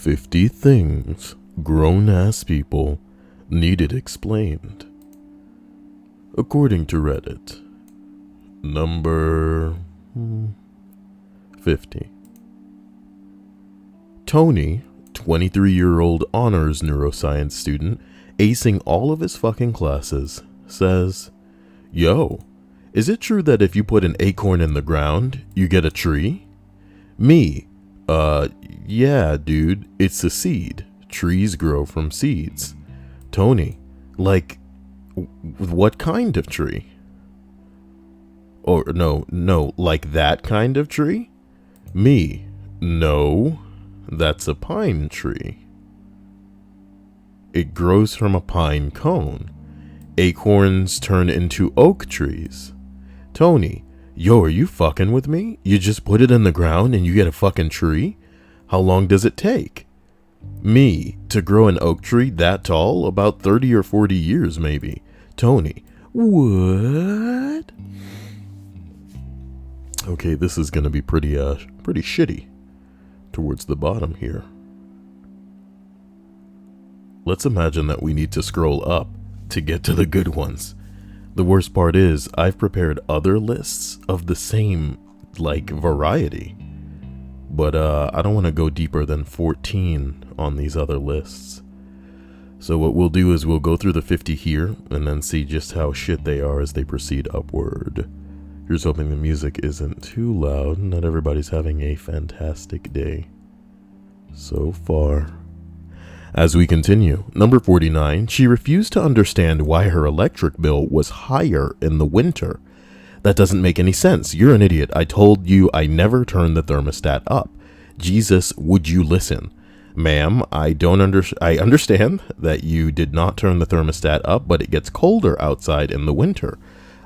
50 things grown-ass people needed explained. According to Reddit. Number 50. Toni, 23-year-old honors neuroscience student, acing all of his fucking classes, says, "Yo, is it true that if you put an acorn in the ground, you get a tree?" Me, yeah, dude, it's a seed. Trees grow from seeds. Toni, like, what kind of tree? Or, no, like that kind of tree? Me, no, that's a pine tree. It grows from a pine cone. Acorns turn into oak trees. Toni, yo, are you fucking with me? You just put it in the ground and you get a fucking tree? How long does it take? Me, to grow an oak tree that tall? About 30 or 40 years, maybe. Toni, what? Okay, this is gonna be pretty shitty towards the bottom here. Let's imagine that we need to scroll up to get to the good ones. The worst part is, I've prepared other lists of the same, variety. But, I don't want to go deeper than 14 on these other lists. So what we'll do is we'll go through the 50 here, and then see just how shit they are as they proceed upward. Here's hoping the music isn't too loud and that everybody's having a fantastic day so far. As we continue, number 49, she refused to understand why her electric bill was higher in the winter. That doesn't make any sense. You're an idiot. I told you I never turned the thermostat up. Jesus, would you listen? Ma'am, I understand that you did not turn the thermostat up, but it gets colder outside in the winter.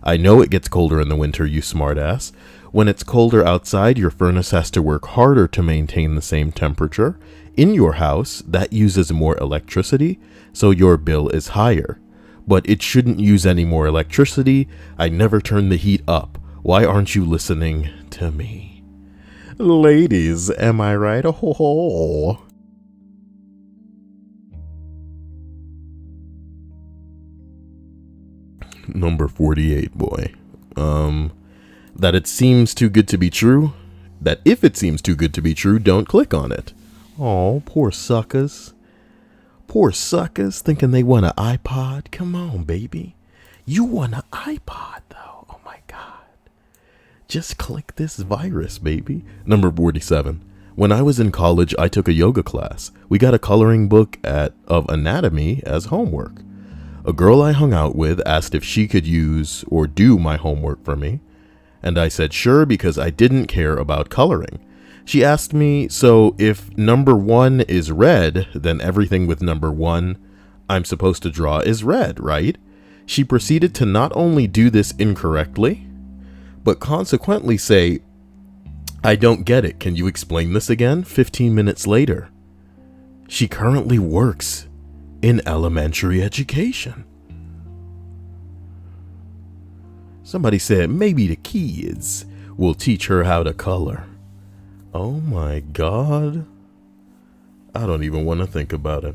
I know it gets colder in the winter, you smartass. When it's colder outside, your furnace has to work harder to maintain the same temperature. In your house, that uses more electricity, so your bill is higher. But it shouldn't use any more electricity. I never turn the heat up. Why aren't you listening to me? Ladies, am I right? Oh. Number 48, boy. That it seems too good to be true. That if it seems too good to be true, don't click on it. Oh, poor suckers. Poor suckers thinking they want an iPod. Come on, baby. You want an iPod, though. Oh, my God. Just click this virus, baby. Number 47. When I was in college, I took a yoga class. We got a coloring book of anatomy as homework. A girl I hung out with asked if she could use or do my homework for me, and I said sure because I didn't care about coloring. She asked me, so if number 1 is red, then everything with number 1 I'm supposed to draw is red, right? She proceeded to not only do this incorrectly, but consequently say, I don't get it, can you explain this again? 15 minutes later. She currently works in elementary education. Somebody said maybe the kids will teach her how to color. Oh my God. I don't even want to think about it.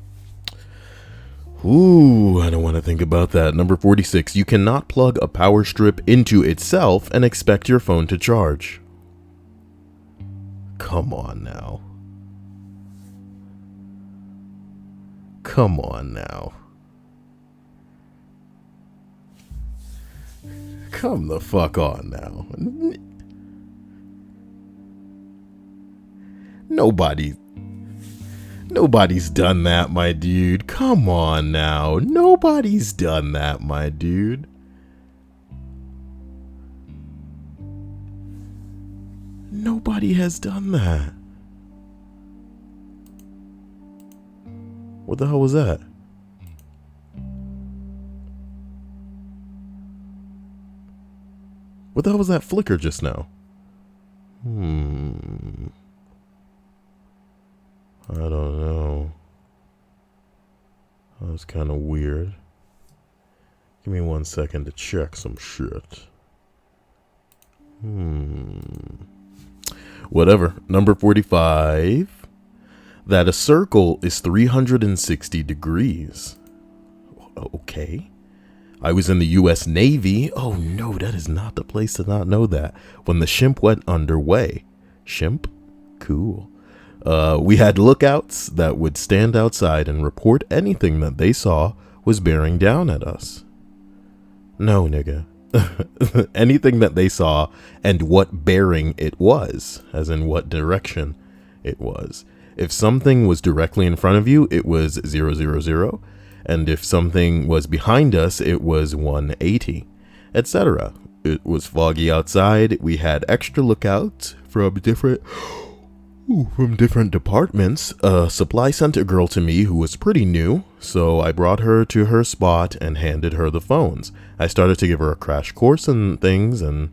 Ooh, I don't want to think about that. Number 46, you cannot plug a power strip into itself and expect your phone to charge. Come on now. Come on now. Come the fuck on now. Nobody's done that, my dude. Come on now. Nobody's done that, my dude. Nobody has done that. What the hell was that? What the hell was that flicker just now? I don't know. That was kind of weird. Give me 1 second to check some shit. Whatever. Number 45. that a circle is 360 degrees. Okay. I was in the U.S. Navy. Oh no, that is not the place to not know that. When the ship went underway. Ship? Cool. We had lookouts that would stand outside and report anything that they saw was bearing down at us. No, nigga. Anything that they saw and what bearing it was, as in what direction it was. If something was directly in front of you, it was 000, and if something was behind us, it was 180, etc. It was foggy outside. We had extra lookouts from different departments. A supply sent a girl to me who was pretty new, so I brought her to her spot and handed her the phones. I started to give her a crash course and things and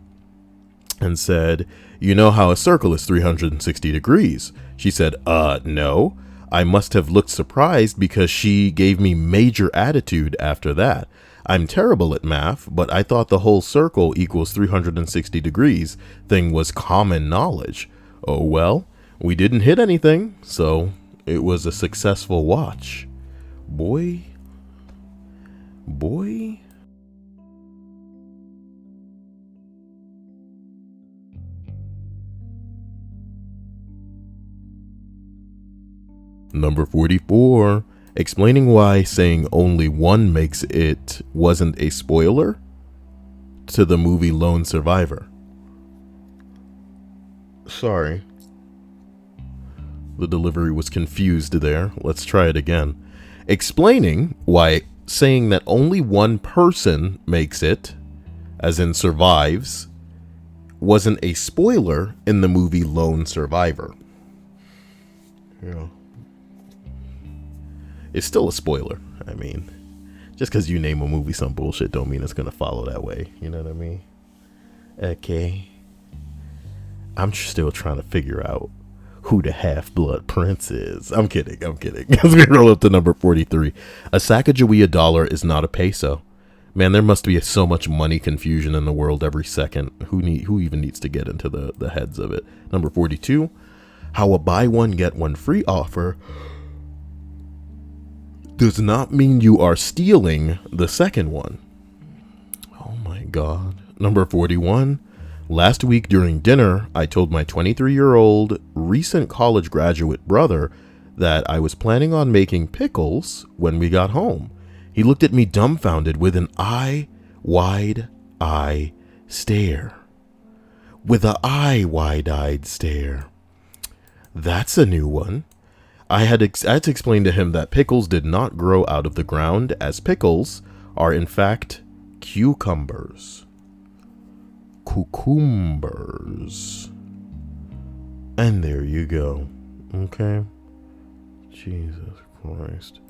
said, you know how a circle is 360 degrees? She said, no. I must have looked surprised because she gave me major attitude after that. I'm terrible at math, but I thought the whole circle equals 360 degrees thing was common knowledge. Oh well, we didn't hit anything, so it was a successful watch. Boy. Number 44, explaining why saying only one makes it wasn't a spoiler to the movie Lone Survivor. Sorry. The delivery was confused there. Let's try it again. Explaining why saying that only one person makes it, as in survives, wasn't a spoiler in the movie Lone Survivor. Yeah. It's still a spoiler. I mean, just because you name a movie some bullshit don't mean it's going to follow that way. You know what I mean? Okay. I'm still trying to figure out who the Half-Blood Prince is. I'm kidding. As we roll up to number 43. A Sacagawea dollar is not a peso. Man, there must be so much money confusion in the world every second. Who even needs to get into the heads of it? Number 42. How a buy one get one free offer does not mean you are stealing the second one. Oh my God. Number 41. Last week during dinner, I told my 23-year-old recent college graduate brother that I was planning on making pickles when we got home. He looked at me dumbfounded with an wide-eyed stare. Wide-eyed stare. That's a new one. I had to explain to him that pickles did not grow out of the ground, as pickles are in fact cucumbers. And there you go. Okay. Jesus Christ.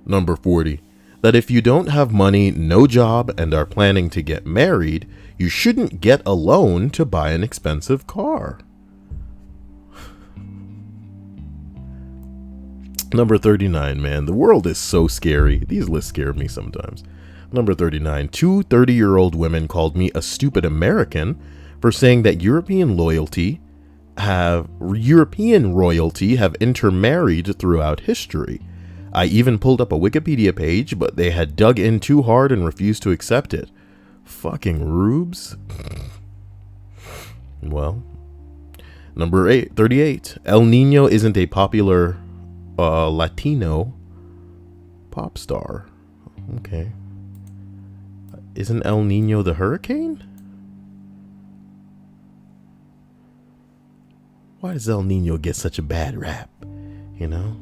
Number 40. That if you don't have money, no job, and are planning to get married, you shouldn't get a loan to buy an expensive car. Number 39, man. The world is so scary. These lists scare me sometimes. Number 39. Two 30-year-old women called me a stupid American for saying that European royalty have intermarried throughout history. I even pulled up a Wikipedia page, but they had dug in too hard and refused to accept it. Fucking rubes. Well. Number 38. El Nino isn't a popular Latino pop star. Okay. Isn't El Nino the hurricane? Why does El Nino get such a bad rap? You know?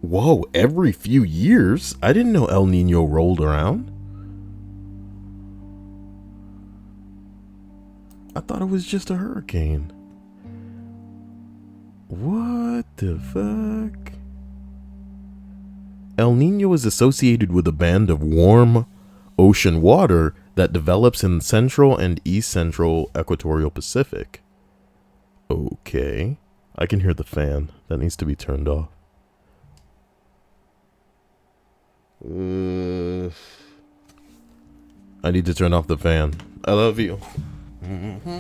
Whoa, every few years? I didn't know El Nino rolled around. I thought it was just a hurricane. What the fuck? El Nino is associated with a band of warm ocean water that develops in central and east central equatorial Pacific. Okay. I can hear the fan. That needs to be turned off. I need to turn off the fan. I love you. Mm-hmm.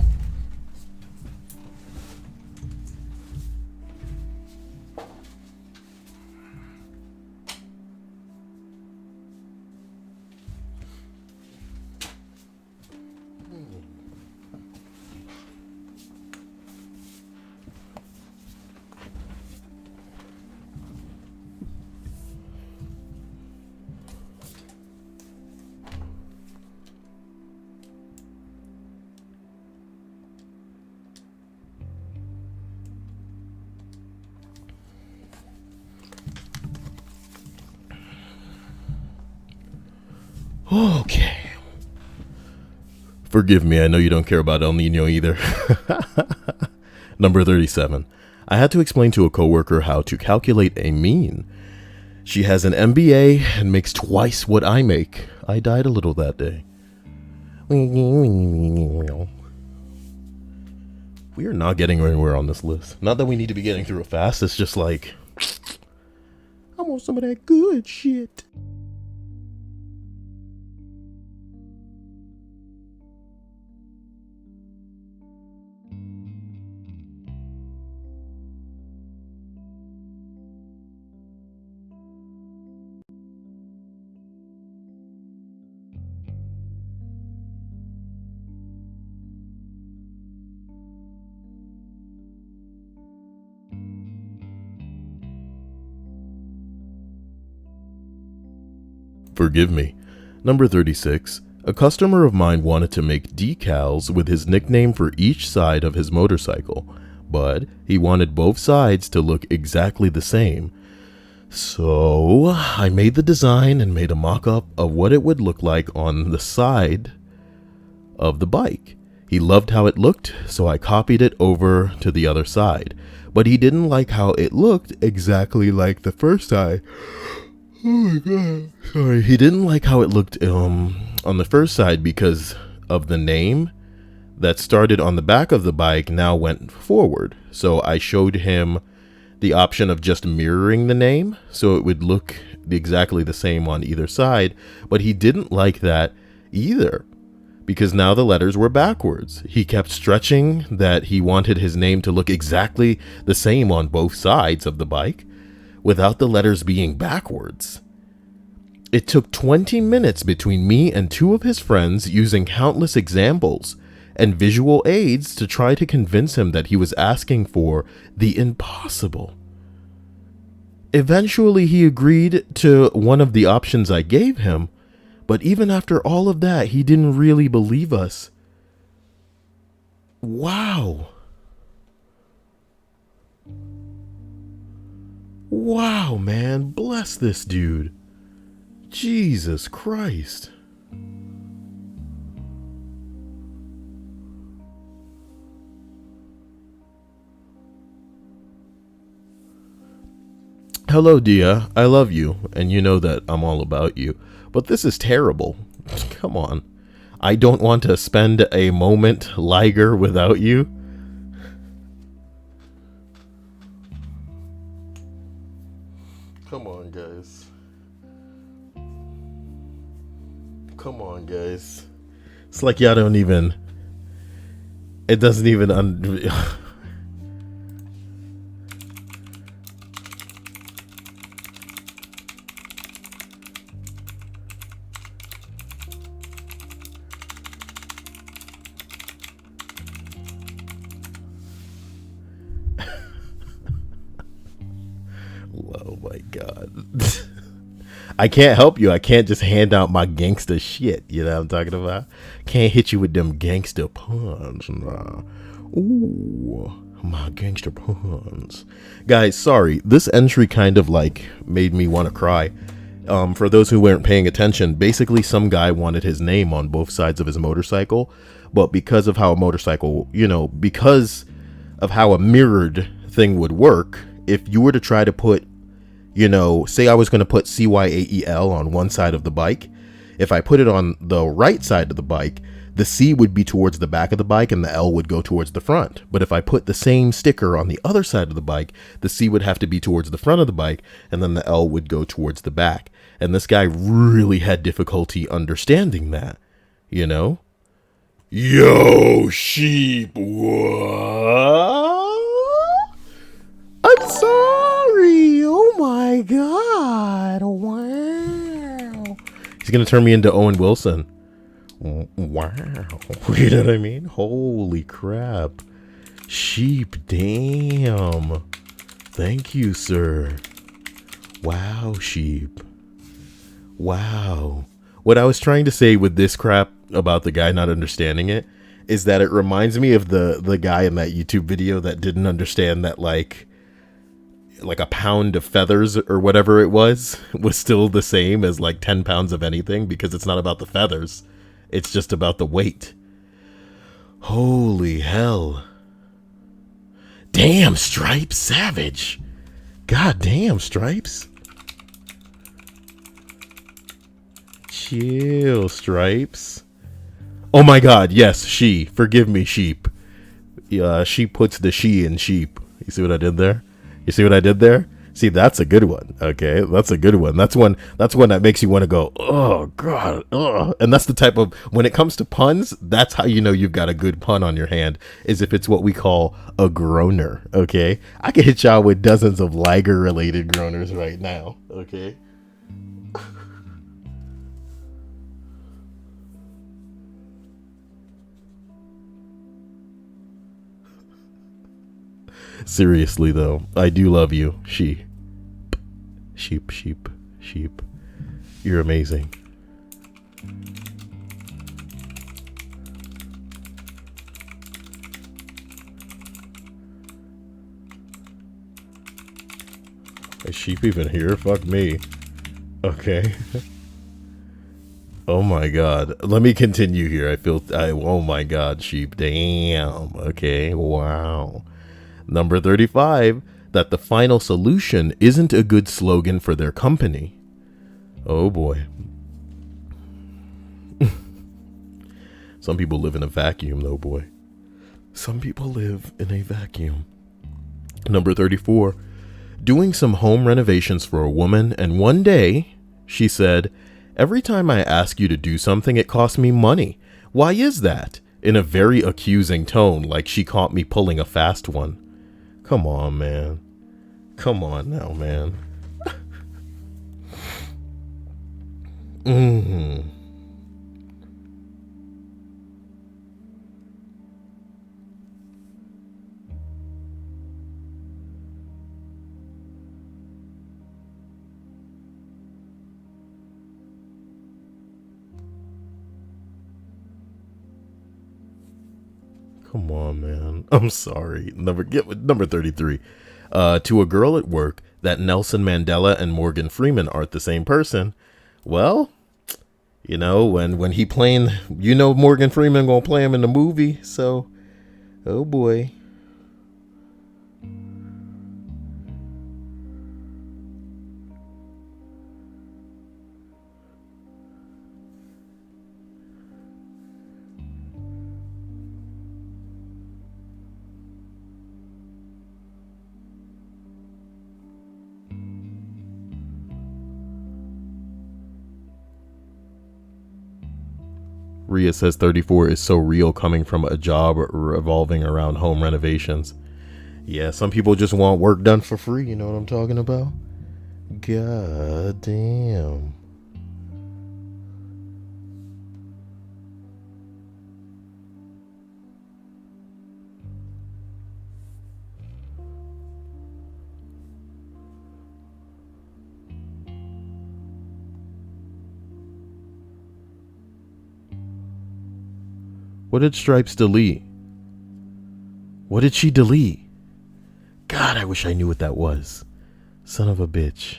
Okay. Forgive me, I know you don't care about El Nino either. Number 37. I had to explain to a coworker how to calculate a mean. She has an MBA and makes twice what I make. I died a little that day. We are not getting anywhere on this list. Not that we need to be getting through it fast, it's just like, I want some of that good shit. Forgive me. Number 36. A customer of mine wanted to make decals with his nickname for each side of his motorcycle, but he wanted both sides to look exactly the same. So I made the design and made a mock-up of what it would look like on the side of the bike. He loved how it looked, so I copied it over to the other side, but he didn't like how it looked exactly like the first side. Oh my god. Sorry. He didn't like how it looked on the first side because of the name that started on the back of the bike now went forward. So I showed him the option of just mirroring the name so it would look exactly the same on either side, but he didn't like that either because now the letters were backwards. He kept stretching that he wanted his name to look exactly the same on both sides of the bike, without the letters being backwards. It took 20 minutes between me and two of his friends using countless examples and visual aids to try to convince him that he was asking for the impossible. Eventually, he agreed to one of the options I gave him, but even after all of that, he didn't really believe us. Wow. Wow, man, bless this dude. Jesus Christ. Hello, Dia. I love you, and you know that I'm all about you. But this is terrible. Come on. I don't want to spend a moment, Liger, without you. Come on, guys. Come on, guys. It's like y'all don't even... It doesn't even... Oh my god. I can't help you. I can't just hand out my gangster shit. You know what I'm talking about? Can't hit you with them gangster puns. Nah. Ooh, my gangster puns. Guys, sorry. This entry kind of like made me want to cry. For those who weren't paying attention, basically some guy wanted his name on both sides of his motorcycle, but because of how a motorcycle, because of how a mirrored thing would work, if you were to try to put, say I was going to put CYAEL on one side of the bike, if I put it on the right side of the bike, the C would be towards the back of the bike and the L would go towards the front. But if I put the same sticker on the other side of the bike, the C would have to be towards the front of the bike and then the L would go towards the back. And this guy really had difficulty understanding that, you know? Yo, sheep, what? I'm sorry. Oh my God. Wow. He's going to turn me into Owen Wilson. Wow. You know what I mean? Holy crap. Sheep, damn. Thank you, sir. Wow, sheep. Wow. What I was trying to say with this crap about the guy not understanding it is that it reminds me of the guy in that YouTube video that didn't understand that like a pound of feathers or whatever it was still the same as like 10 pounds of anything, because it's not about the feathers. It's just about the weight. Holy hell. Damn, Stripes, savage. God damn, Stripes. Chill, Stripes. Oh my God, yes, she. Forgive me, sheep. She puts the she in sheep. You see what I did there? You see what I did there? See, that's a good one. Okay, that's a good one. That's one that makes you want to go, oh God, oh. And that's the type of, when it comes to puns, that's how you know you've got a good pun on your hand, is if it's what we call a groaner. Okay, I can hit y'all with dozens of Liger related groaners right now. Okay. Seriously though, I do love you, sheep. You're amazing. Is sheep even here? Fuck me. Okay. Oh my God. Let me continue here. Oh my God, sheep. Damn. Okay. Wow. Number 35, that the final solution isn't a good slogan for their company. Oh boy. Some people live in a vacuum, though, boy. Some people live in a vacuum. Number 34, doing some home renovations for a woman, and one day she said, "Every time I ask you to do something, it costs me money. Why is that?" In a very accusing tone, like she caught me pulling a fast one. Come on, man. Come on now, man. Come on, man. I'm sorry. Number 33. To a girl at work, that Nelson Mandela and Morgan Freeman aren't the same person. Well, you know, when he playing, you know, Morgan Freeman gonna play him in the movie. So, oh boy. Rhea says 34 is so real, coming from a job revolving around home renovations. Yeah, some people just want work done for free. You know what I'm talking about? God damn. What did Stripes delete? What did she delete? God, I wish I knew what that was. Son of a bitch.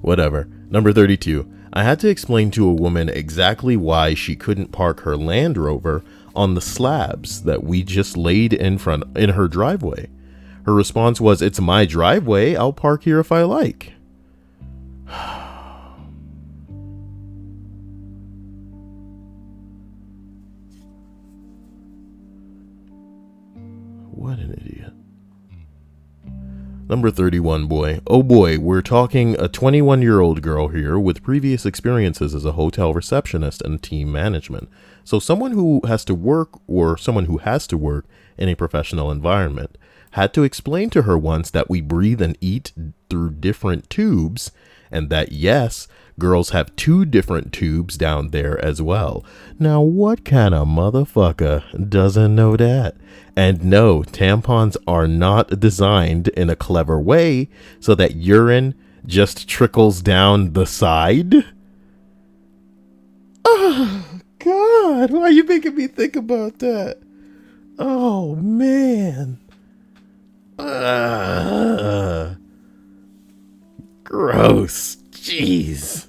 Whatever. Number 32. I had to explain to a woman exactly why she couldn't park her Land Rover on the slabs that we just laid in her driveway. Her response was, "It's my driveway. I'll park here if I like." What an idiot. Number 31, boy. Oh boy, we're talking a 21-year-old girl here with previous experiences as a hotel receptionist and team management. So someone who has to work in a professional environment had to explain to her once that we breathe and eat through different tubes, and that yes, girls have 2 different tubes down there as well. Now, what kind of motherfucker doesn't know that? And no, tampons are not designed in a clever way so that urine just trickles down the side. Oh, God, why are you making me think about that? Oh, man. Gross. Jeez.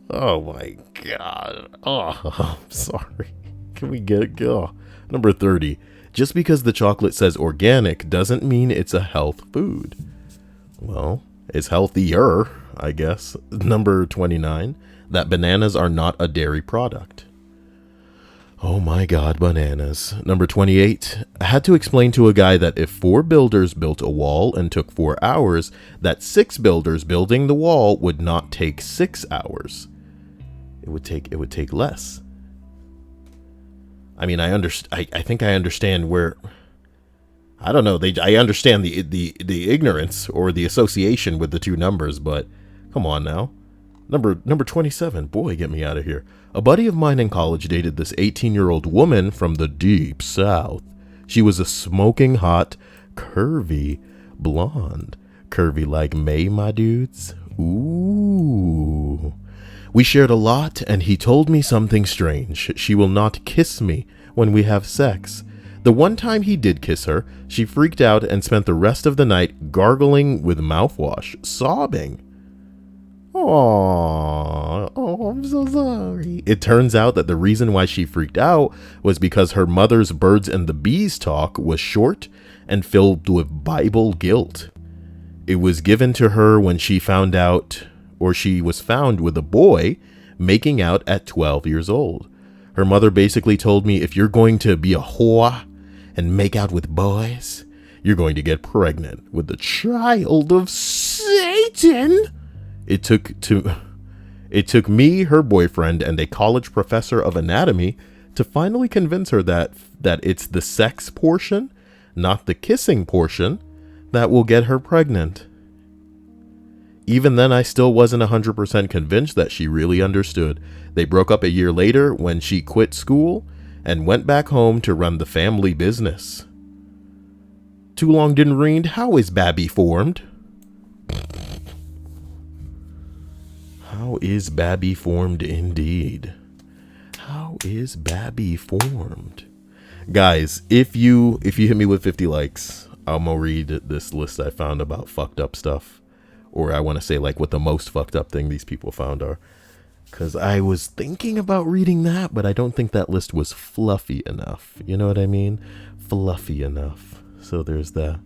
Oh my God. Oh, I'm sorry. Can we get it? Oh. Number 30. Just because the chocolate says organic doesn't mean it's a health food. Well, it's healthier, I guess. Number 29. That bananas are not a dairy product. Oh my God, bananas. Number 28. I had to explain to a guy that if 4 builders built a wall and took 4 hours, that 6 builders building the wall would not take 6 hours. It would take less. I mean, I think I understand where, I don't know. I understand the ignorance or the association with the 2 numbers, but come on now. Number 27. Boy, get me out of here. A buddy of mine in college dated this 18-year-old woman from the deep south. She was a smoking hot, curvy blonde. Curvy like May, my dudes. Ooh. We shared a lot, and he told me something strange. She will not kiss me when we have sex. The one time he did kiss her, she freaked out and spent the rest of the night gargling with mouthwash, sobbing. Oh, I'm so sorry. It turns out that the reason why she freaked out was because her mother's birds and the bees talk was short and filled with Bible guilt. It was given to her when she found out, or she was found with a boy making out at 12 years old. Her mother basically told me, if you're going to be a whore and make out with boys, you're going to get pregnant with the child of Satan. It took me, her boyfriend, and a college professor of anatomy to finally convince her that it's the sex portion, not the kissing portion, that will get her pregnant. Even then, I still wasn't 100% convinced that she really understood. They broke up a year later when she quit school and went back home to run the family business. Too long didn't read. How is Babby formed? How is Babby formed indeed? How is Babby formed? Guys, if you hit me with 50 likes, I'm gonna read this list I found about fucked up stuff. Or I want to say like what the most fucked up thing these people found are. Because I was thinking about reading that, but I don't think that list was fluffy enough. You know what I mean? Fluffy enough. So there's that.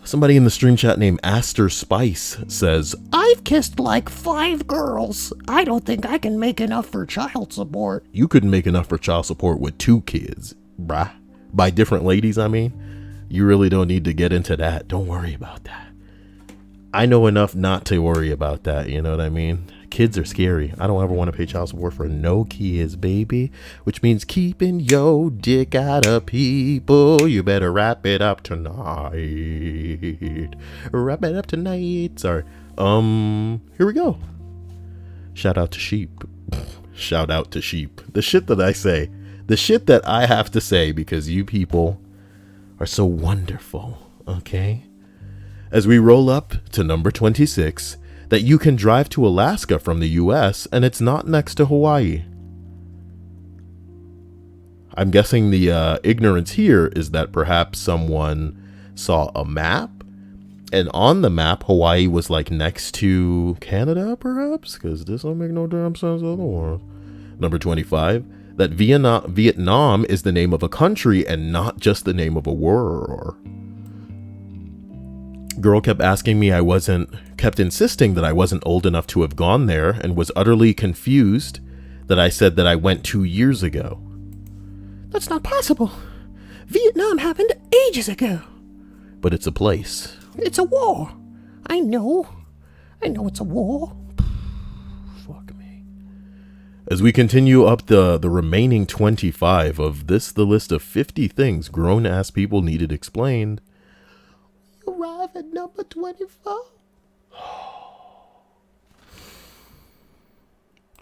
Somebody in the stream chat named Aster Spice says, I've kissed like 5 girls. I don't think I can make enough for child support. You couldn't make enough for child support with 2 kids, bruh. By different ladies, I mean. You really don't need to get into that. Don't worry about that. I know enough not to worry about that, you know what I mean? Kids are scary. I don't ever want to pay child support for no kids, baby. Which means keeping your dick out of people. You better wrap it up tonight. Wrap it up tonight. Sorry. Here we go. Shout out to sheep. Shout out to sheep. The shit that I say. The shit that I have to say because you people are so wonderful. Okay? As we roll up to number 26, that you can drive to Alaska from the US and it's not next to Hawaii. I'm guessing the ignorance here is that perhaps someone saw a map and on the map Hawaii was like next to Canada perhaps, because this don't make no damn sense otherwise. Number 25, that Vietnam is the name of a country and not just the name of a war. Girl kept asking me kept insisting that I wasn't old enough to have gone there and was utterly confused that I said that I went 2 years ago. That's not possible. Vietnam happened ages ago. But it's a place. It's a war. I know it's a war. Fuck me. As we continue up the remaining 25 of the list of 50 things grown-ass people needed explained, we arrive at number 24.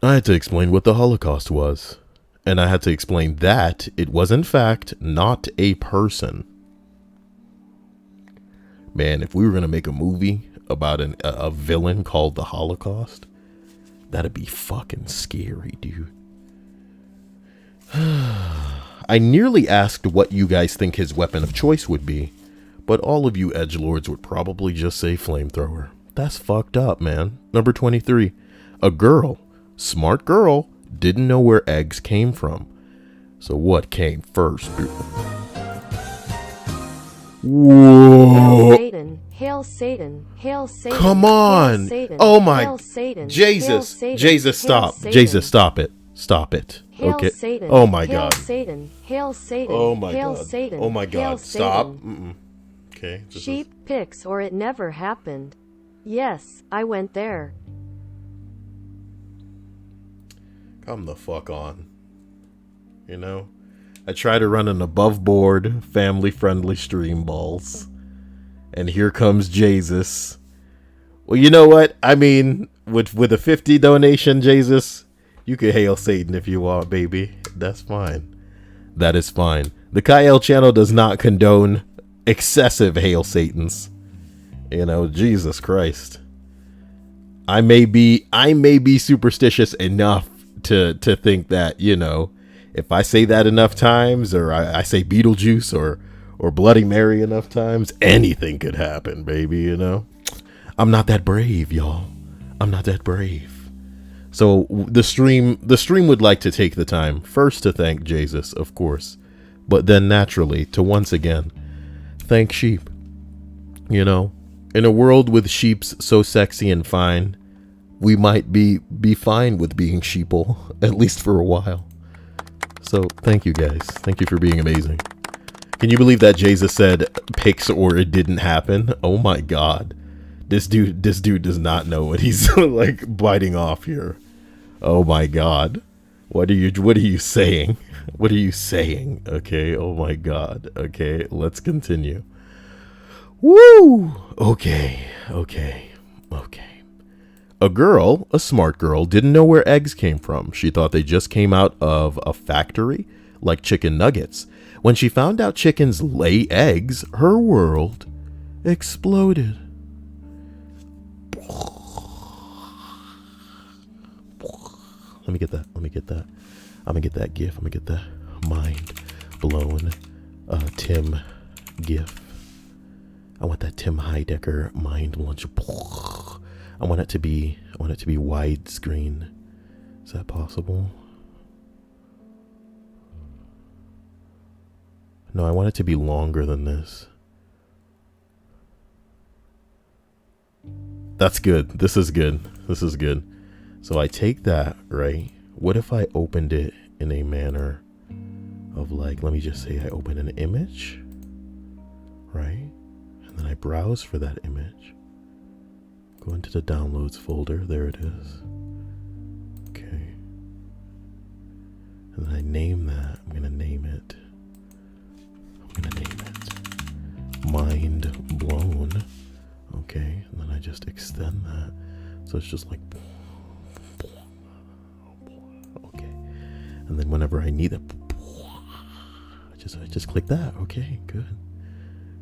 I had to explain what the Holocaust was. And I had to explain that it was, in fact, not a person. Man, if we were going to make a movie about a villain called the Holocaust, that'd be fucking scary, dude. I nearly asked what you guys think his weapon of choice would be, but all of you edgelords would probably just say flamethrower. That's fucked up, man. Number 23. A girl, smart girl, didn't know where eggs came from. So what came first? Whoa. Hail Satan, hail Satan. Come on. Satan, oh my. hail Satan, Jesus. Satan, Jesus, stop. Satan. Jesus, stop it. Stop it. Hail Okay. Satan, Oh my hail God. Satan, hail Satan, Oh my hail God. Satan, Oh my hail God. Stop. Satan. Okay. Sheep picks or it never happened. Yes, I went there. Come the fuck on. You know? I try to run an above board, family friendly stream, balls. And here comes Jesus. Well, you know what? I mean, with a 50 donation, Jesus, you can hail Satan if you want, baby. That's fine. That is fine. The Kyle channel does not condone excessive hail Satans. You know, Jesus Christ. I may be superstitious enough to think that, you know, if I say that enough times, or I say Beetlejuice or Bloody Mary enough times, anything could happen, baby, you know? I'm not that brave, y'all. I'm not that brave. So the stream would like to take the time first to thank Jesus, of course, but then naturally to once again thank sheep. You know, in a world with sheeps so sexy and fine, we might be fine with being sheeple, at least for a while. So thank you guys. Thank you for being amazing. Can you believe that Jesus said pics or it didn't happen? Oh my God. This dude does not know what he's like biting off here. Oh my God. What are you saying? What are you saying? Okay. Oh my God. Okay. Let's continue. Woo! Okay. A girl, a smart girl, didn't know where eggs came from. She thought they just came out of a factory, like chicken nuggets. When she found out chickens lay eggs, her world exploded. Let me get that. I'm gonna get that gif. I'm gonna get the mind blown Tim gif. I want that Tim Heidecker mind launch. I want it to be widescreen. Is that possible? No, I want it to be longer than this. That's good. This is good. So I take that, right? What if I opened it in a manner of like, let me just say I open an image, right? And then I browse for that image. Go into the downloads folder. There it is. Okay. And then I name that. I'm going to name it Mind Blown. Okay. And then I just extend that. So it's just like, okay. And then whenever I need it, I just click that. Okay, good.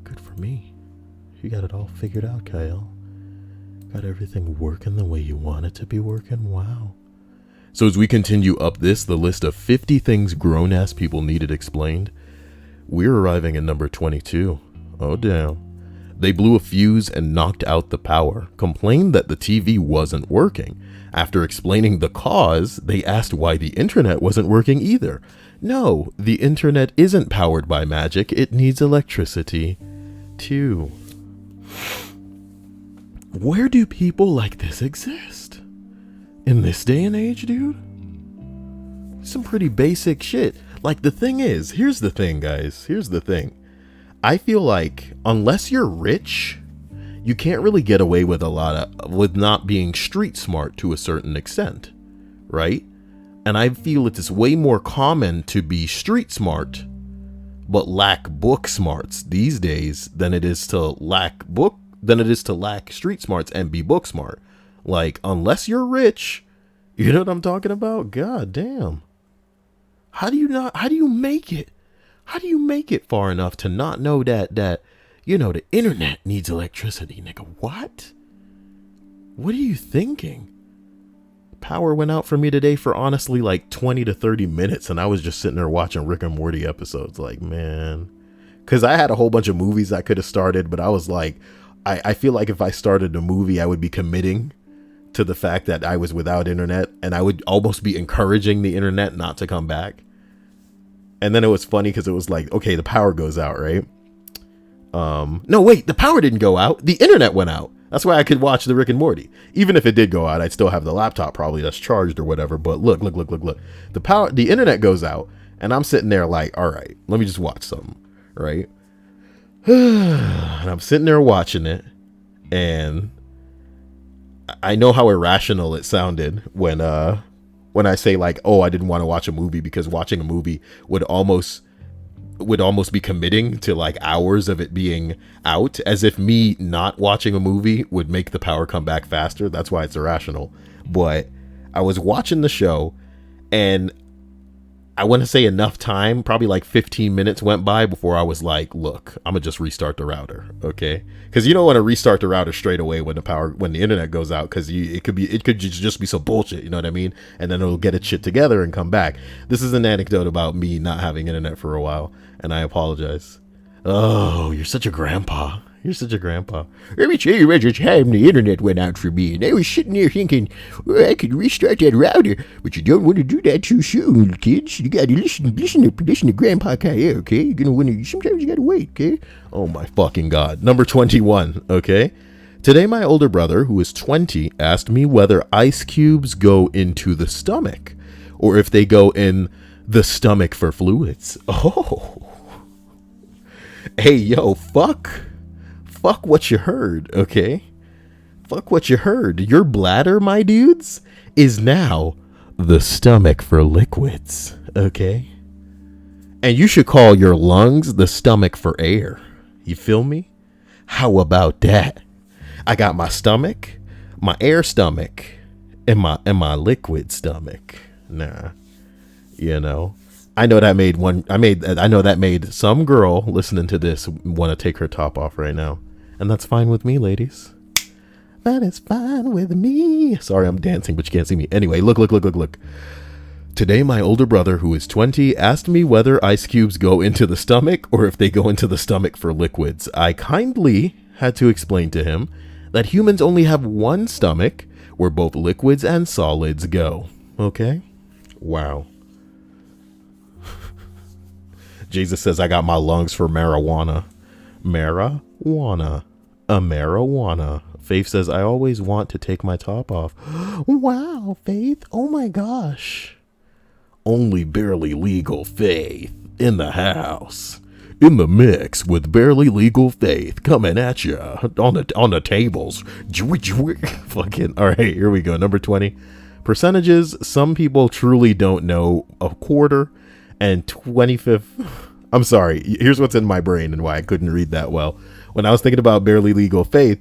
Good for me. You got it all figured out, Kyle. Got everything working the way you want it to be working. Wow. So as we continue up the list of 50 things grown-ass people needed explained, we're arriving at number 22. Oh, damn. They blew a fuse and knocked out the power, complained that the TV wasn't working. After explaining the cause, they asked why the internet wasn't working either. No, the internet isn't powered by magic. It needs electricity, too. Where do people like this exist? In this day and age, dude? Some pretty basic shit. Like, the thing is, here's the thing, guys. Here's the thing. I feel like unless you're rich, you can't really get away with with not being street smart to a certain extent, right? And I feel it's way more common to be street smart but lack book smarts these days than it is to lack street smarts and be book smart. Like, unless you're rich, you know what I'm talking about? God damn. How do you make it? How do you make it far enough to not know that you know, the internet needs electricity, nigga? What? What are you thinking? Power went out for me today for honestly like 20 to 30 minutes, and I was just sitting there watching Rick and Morty episodes. Like, man, because I had a whole bunch of movies I could have started, but I was like, I feel like if I started a movie, I would be committing to the fact that I was without internet, and I would almost be encouraging the internet not to come back. And then it was funny because it was like, okay, the power goes out, right? No, wait, the power didn't go out. The internet went out. That's why I could watch the Rick and Morty. Even if it did go out, I'd still have the laptop probably that's charged or whatever. But look. The internet goes out, and I'm sitting there like, all right, let me just watch something, right? And I'm sitting there watching it, and I know how irrational it sounded when I say like, oh, I didn't want to watch a movie because watching a movie would almost be committing to like hours of it being out, as if me not watching a movie would make the power come back faster. That's why it's irrational. But I was watching the show, and I want to say enough time, probably like 15 minutes went by before I was like, look, I'm gonna just restart the router. Okay. Cause you don't want to restart the router straight away when the internet goes out. Cause it could just be some bullshit. You know what I mean? And then it'll get its shit together and come back. This is an anecdote about me not having internet for a while, and I apologize. Oh, you're such a grandpa. You're such a grandpa. Let me tell you, the time the internet went out for me, and I was sitting there thinking, well, I could restart that router, but you don't want to do that too soon, kids. You got to listen to Grandpa Kyle, okay? You're gonna want to. Sometimes you got to wait, okay? Oh my fucking God. Number 21, okay? Today, my older brother, who is 20, asked me whether ice cubes go into the stomach, or if they go in the stomach for fluids. Oh. Hey, yo, fuck what you heard, okay? Fuck what you heard. Your bladder, my dudes, is now the stomach for liquids, okay? And you should call your lungs the stomach for air. You feel me? How about that? I got my stomach, my air stomach, and my liquid stomach. Nah, you know. I know that made some girl listening to this want to take her top off right now. And that's fine with me, ladies. That is fine with me. Sorry, I'm dancing, but you can't see me. Anyway, look. Today, my older brother, who is 20, asked me whether ice cubes go into the stomach or if they go into the stomach for liquids. I kindly had to explain to him that humans only have one stomach where both liquids and solids go. Okay? Wow. Jesus says I got my lungs for marijuana. Marijuana. A marijuana. Faith says I always want to take my top off. Wow, Faith. Oh my gosh. Only barely legal Faith in the house. In the mix with barely legal Faith coming at you on the tables. Fucking. All right, here we go. Number 20. Percentages. Some people truly don't know a quarter. And 25th, I'm sorry, here's what's in my brain and why I couldn't read that well. When I was thinking about barely legal Faith,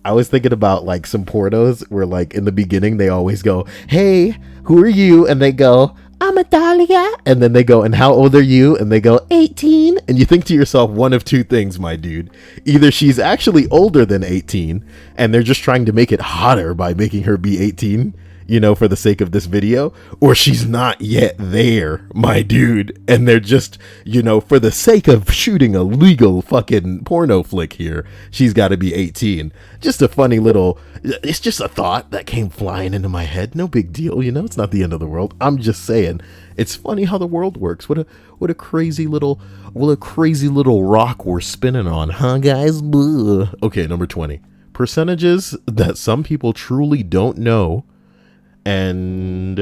I was thinking about like some pornos where like in the beginning they always go, hey, who are you? And they go, I'm Italia. And then they go, and how old are you? And they go, 18. And you think to yourself, one of two things, my dude. Either she's actually older than 18 and they're just trying to make it hotter by making her be 18, you know, for the sake of this video, or she's not yet there, my dude, and they're just, you know, for the sake of shooting a legal fucking porno flick here, she's got to be 18. Just a funny little, it's just a thought that came flying into my head. No big deal, you know, it's not the end of the world. I'm just saying, it's funny how the world works. What a crazy little rock we're spinning on, huh, guys? Blah. Okay, number 20. Percentages that some people truly don't know. And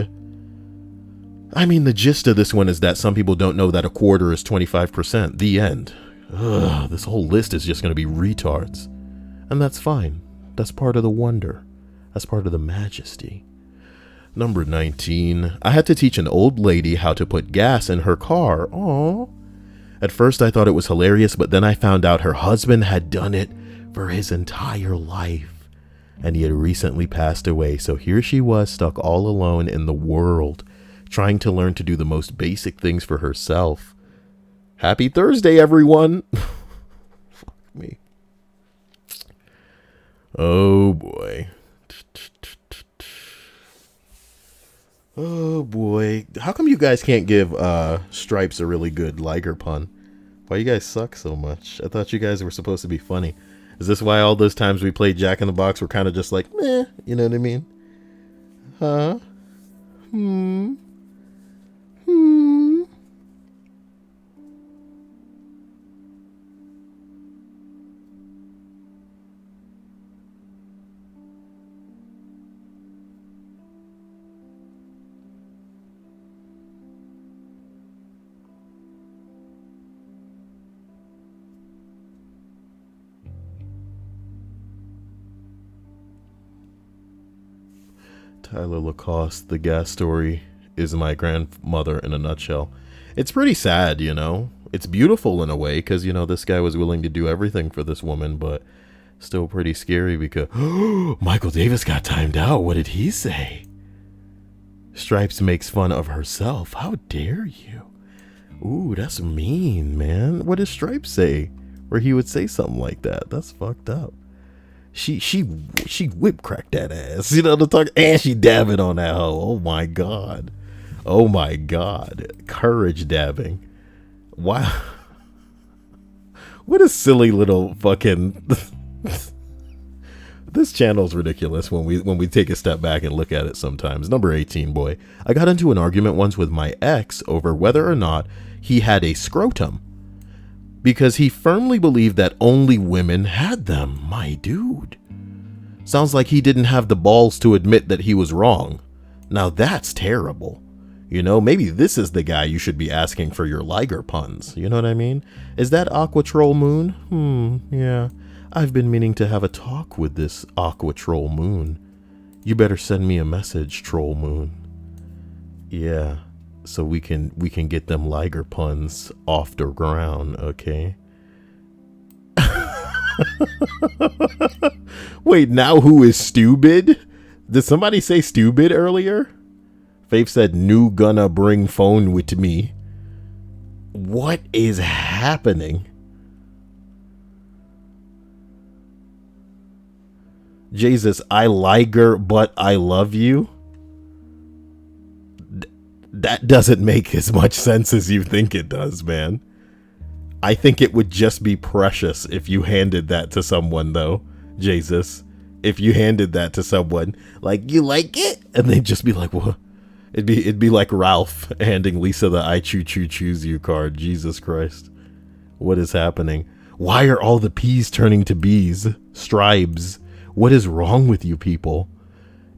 I mean, the gist of this one is that some people don't know that a quarter is 25%. The end. Ugh, this whole list is just going to be retards. And that's fine. That's part of the wonder. That's part of the majesty. Number 19. I had to teach an old lady how to put gas in her car. Aww. At first I thought it was hilarious, but then I found out her husband had done it for his entire life. And he had recently passed away, so here she was stuck all alone in the world, trying to learn to do the most basic things for herself. Happy Thursday, everyone! Fuck me. Oh boy. Oh boy. How come you guys can't give Stripes a really good Liger pun? Why you guys suck so much? I thought you guys were supposed to be funny. Is this why all those times we played Jack in the Box were kind of just like, meh, you know what I mean? Huh? Tyler Lacoste, the gas story is my grandmother in a nutshell. It's pretty sad, you know. It's beautiful in a way because, you know, this guy was willing to do everything for this woman, but still pretty scary because Michael Davis got timed out. What did he say? Stripes makes fun of herself. How dare you? Ooh, that's mean, man. What does Stripes say? Where he would say something like that. That's fucked up. She whip cracked that ass, you know the talk, and she dabbing on that hoe. Oh my god, courage dabbing. Wow, what a silly little fucking. This channel's ridiculous when we take a step back and look at it sometimes. Number 18, boy, I got into an argument once with my ex over whether or not he had a scrotum, because he firmly believed that only women had them. My dude. Sounds like he didn't have the balls to admit that he was wrong. Now that's terrible. You know, maybe this is the guy you should be asking for your Liger puns. You know what I mean? Is that Aqua Troll Moon? Yeah. I've been meaning to have a talk with this Aqua Troll Moon. You better send me a message, Troll Moon. Yeah. So we can get them Liger puns off the ground, okay? Wait, now who is stupid? Did somebody say stupid earlier? Faith said, "New gonna bring phone with me." What is happening? Jesus, I Liger, but I love you? That doesn't make as much sense as you think it does, man. I think it would just be precious if you handed that to someone, though, Jesus. If you handed that to someone, like, you like it? And they'd just be like, what? It'd be like Ralph handing Lisa the I choose you card. Jesus Christ. What is happening? Why are all the P's turning to B's? Stripes. What is wrong with you people?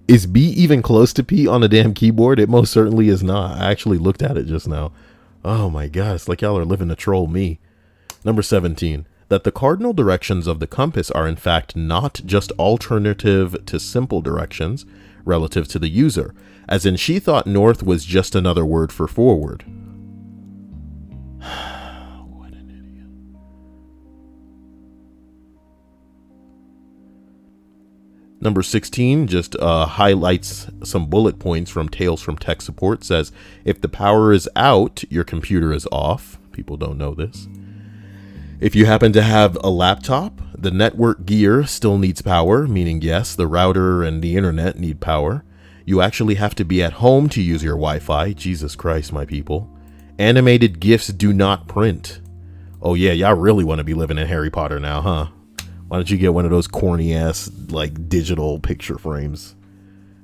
Is B even close to P on a damn keyboard? It most certainly is not. I actually looked at it just now. Oh my god, it's like y'all are living to troll me. Number 17. That the cardinal directions of the compass are in fact not just alternative to simple directions relative to the user, as in she thought north was just another word for forward. What an idiot. Number 16 just highlights some bullet points from Tales from Tech Support. Says, if the power is out, your computer is off. People don't know this. If you happen to have a laptop, the network gear still needs power, meaning yes, the router and the internet need power. You actually have to be at home to use your Wi-Fi. Jesus Christ, my people. Animated GIFs do not print. Oh yeah, y'all really want to be living in Harry Potter now, huh? Why don't you get one of those corny ass like digital picture frames,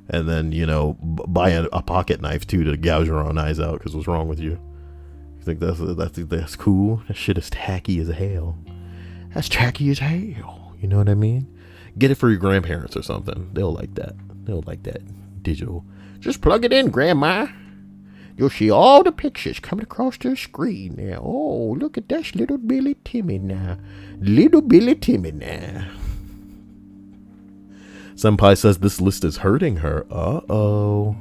and then, you know, buy a pocket knife too to gouge your own eyes out? Because what's wrong with you? You think that's cool? That shit is tacky as hell. That's tacky as hell. You know what I mean? Get it for your grandparents or something. They'll like that. They'll like that digital. Just plug it in, grandma. You'll see all the pictures coming across the screen now. Oh, look at that little Billy Timmy now. Little Billy Timmy now. Senpai says this list is hurting her. Uh-oh.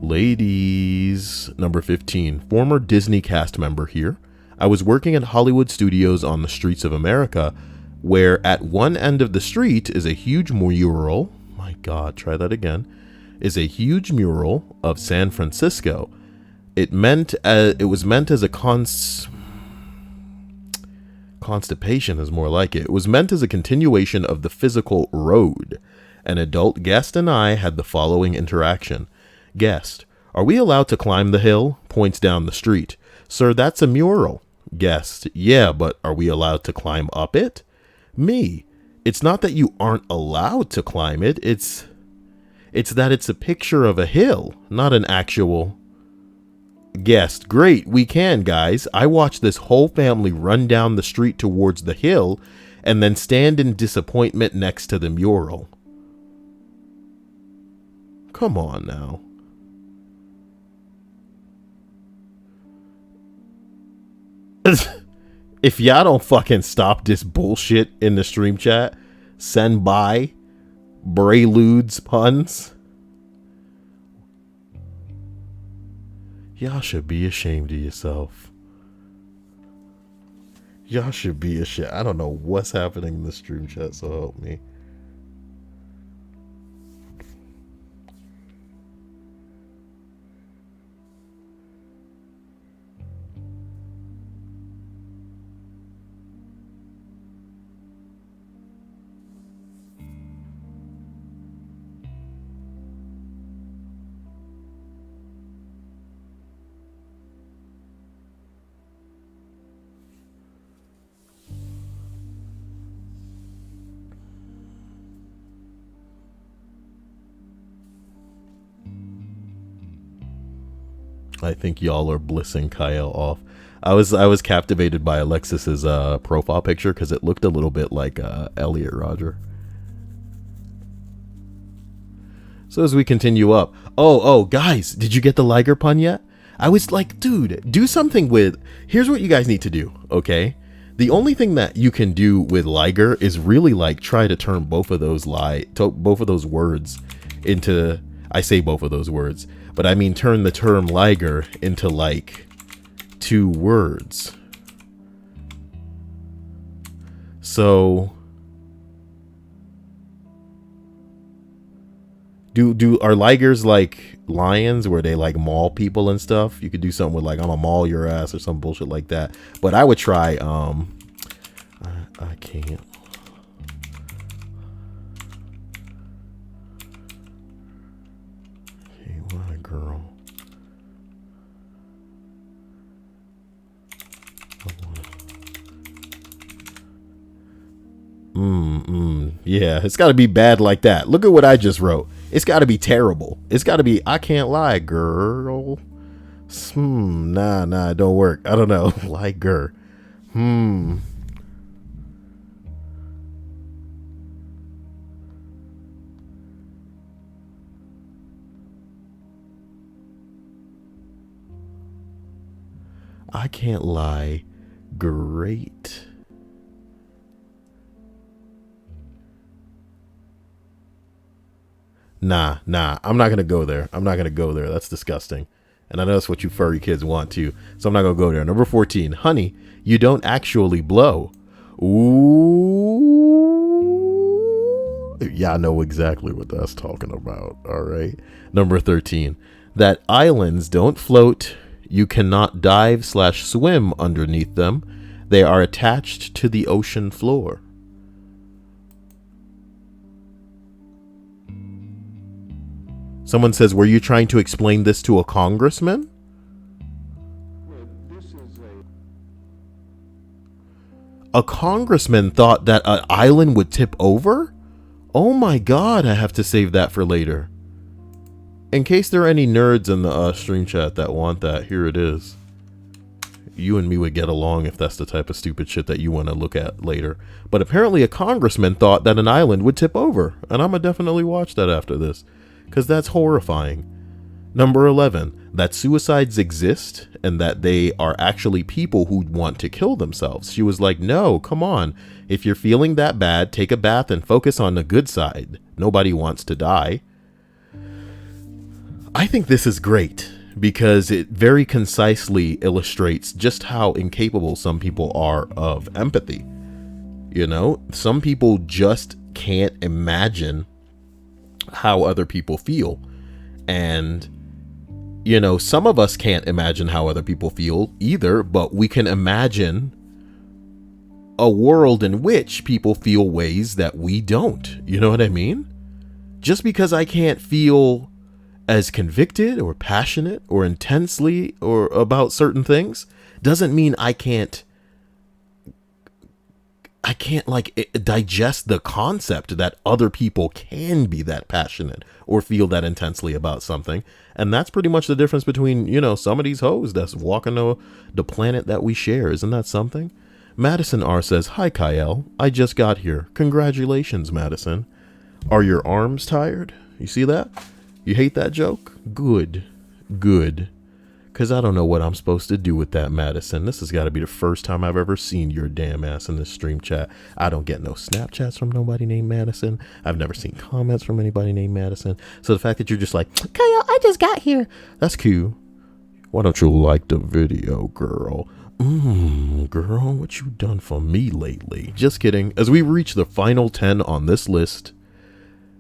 Ladies. Number 15. Former Disney cast member here. I was working at Hollywood studios on the streets of America, where at one end of the street is a huge mural. My God, try that again. Is a huge mural of San Francisco. It was meant as a constipation is more like it. It was meant as a continuation of the physical road. An adult guest and I had the following interaction. Guest, are we allowed to climb the hill? Points down the street. Sir, that's a mural. Guest, yeah, but are we allowed to climb up it? Me, it's not that you aren't allowed to climb it. It's that it's a picture of a hill, not an actual. Guest, great, we can, guys. I watched this whole family run down the street towards the hill and then stand in disappointment next to the mural. Come on now. If y'all don't fucking stop this bullshit in the stream chat, send by Preludes puns. Y'all should be ashamed of yourself. Y'all should be ashamed. I don't know what's happening in the stream chat, so help me. I think y'all are blissing Kyle off. I was captivated by Alexis's profile picture because it looked a little bit like Elliot Rodger. So as we continue up, oh guys, did you get the Liger pun yet? I was like, dude, do something with. Here's what you guys need to do, okay? The only thing that you can do with Liger is really like try to turn both of those words into. I say both of those words. But I mean, turn the term Liger into like 2 words. So, are Ligers like lions where they like maul people and stuff? You could do something with like, I'm gonna maul your ass or some bullshit like that. But I would try, I can't. Girl. Yeah, it's got to be bad like that. Look at what I just wrote. It's got to be terrible. It's got to be, I can't lie, girl. Nah, it don't work. I don't know. Liger. I can't lie. Great. Nah. I'm not going to go there. That's disgusting. And I know that's what you furry kids want too. So I'm not going to go there. Number 14. Honey, you don't actually blow. Ooh. Yeah, I know exactly what that's talking about. All right. Number 13. That islands don't float. You cannot dive/swim underneath them. They are attached to the ocean floor. Someone says, were you trying to explain this to a congressman? A congressman thought that an island would tip over? Oh my God, I have to save that for later. In case there are any nerds in the stream chat that want that, here it is. You and me would get along if that's the type of stupid shit that you want to look at later. But apparently a congressman thought that an island would tip over. And I'm going to definitely watch that after this. Because that's horrifying. Number 11, that suicides exist and that they are actually people who want to kill themselves. She was like, no, come on. If you're feeling that bad, take a bath and focus on the good side. Nobody wants to die. I think this is great because it very concisely illustrates just how incapable some people are of empathy. You know, some people just can't imagine how other people feel. And, you know, some of us can't imagine how other people feel either, but we can imagine a world in which people feel ways that we don't. You know what I mean? Just because I can't feel as convicted or passionate or intensely or about certain things doesn't mean I can't like digest the concept that other people can be that passionate or feel that intensely about something. And that's pretty much the difference between, you know, some of these hoes that's walking the planet that we share. Isn't that something? Madison R says, hi, Kyle. I just got here. Congratulations, Madison. Are your arms tired? You see that? You hate that joke? Good. Good. Because I don't know what I'm supposed to do with that, Madison. This has got to be the first time I've ever seen your damn ass in this stream chat. I don't get no Snapchats from nobody named Madison. I've never seen comments from anybody named Madison. So the fact that you're just like, Kyle, I just got here. That's cute. Why don't you like the video, girl? Girl, what you done for me lately? Just kidding. As we reach the final 10 on this list,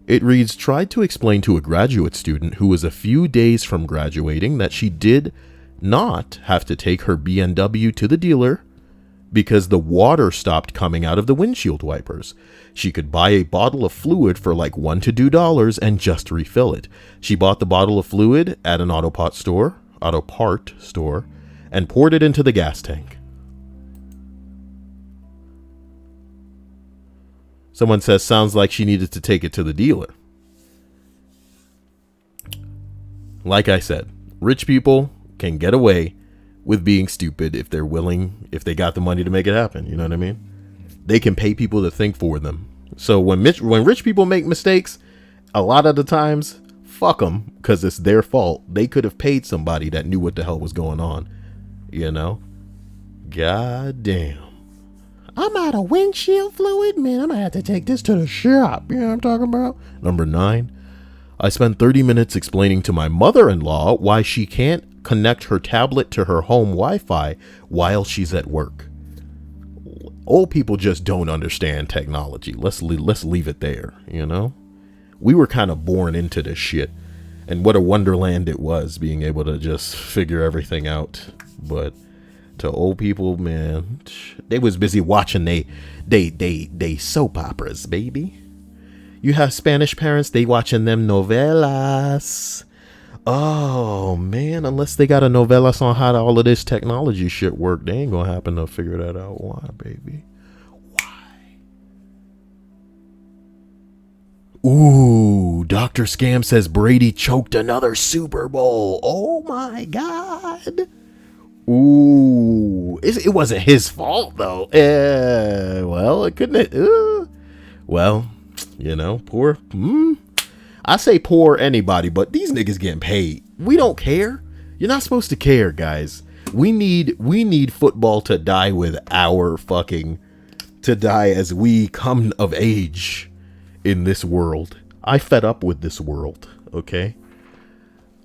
it reads, tried to explain to a graduate student who was a few days from graduating that she did not have to take her BMW to the dealer because the water stopped coming out of the windshield wipers. She could buy a bottle of fluid for like $1 to $2 and just refill it. She bought the bottle of fluid at an auto part store, and poured it into the gas tank. Someone says, sounds like she needed to take it to the dealer. Like I said, rich people can get away with being stupid if they're willing, if they got the money to make it happen. You know what I mean? They can pay people to think for them. So when rich people make mistakes, a lot of the times, fuck them, because it's their fault. They could have paid somebody that knew what the hell was going on. You know? God damn. I'm out of windshield fluid, man. I'm gonna have to take this to the shop. You know what I'm talking about? Number 9. I spent 30 minutes explaining to my mother-in-law why she can't connect her tablet to her home Wi-Fi while she's at work. Old people just don't understand technology. Let's leave it there, you know? We were kind of born into this shit. And what a wonderland it was being able to just figure everything out. But to old people, man, they was busy watching they soap operas, baby. You have Spanish parents, they watching them novelas. Oh man, unless they got a novelas on how all of this technology shit work, they ain't gonna happen to figure that out. Why, baby? Why? Ooh, Dr. Scam says Brady choked another Super Bowl. Oh my God. Ooh, it wasn't his fault though. Well, it couldn't. Well, you know, poor. I say poor anybody, but these niggas getting paid. We don't care. You're not supposed to care, guys. We need football to die with to die as we come of age in this world. I fed up with this world. Okay.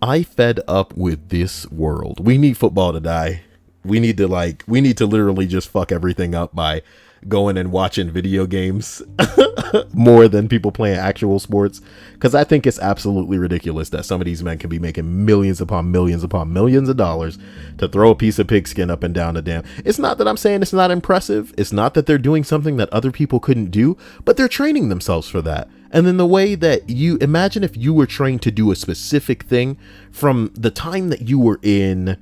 I fed up with this world. We need football to die. We need to literally just fuck everything up by going and watching video games more than people playing actual sports. Because I think it's absolutely ridiculous that some of these men can be making millions upon millions upon millions of dollars to throw a piece of pigskin up and down the dam. It's not that I'm saying it's not impressive. It's not that they're doing something that other people couldn't do, but they're training themselves for that. And then the way that you imagine if you were trained to do a specific thing from the time that you were in,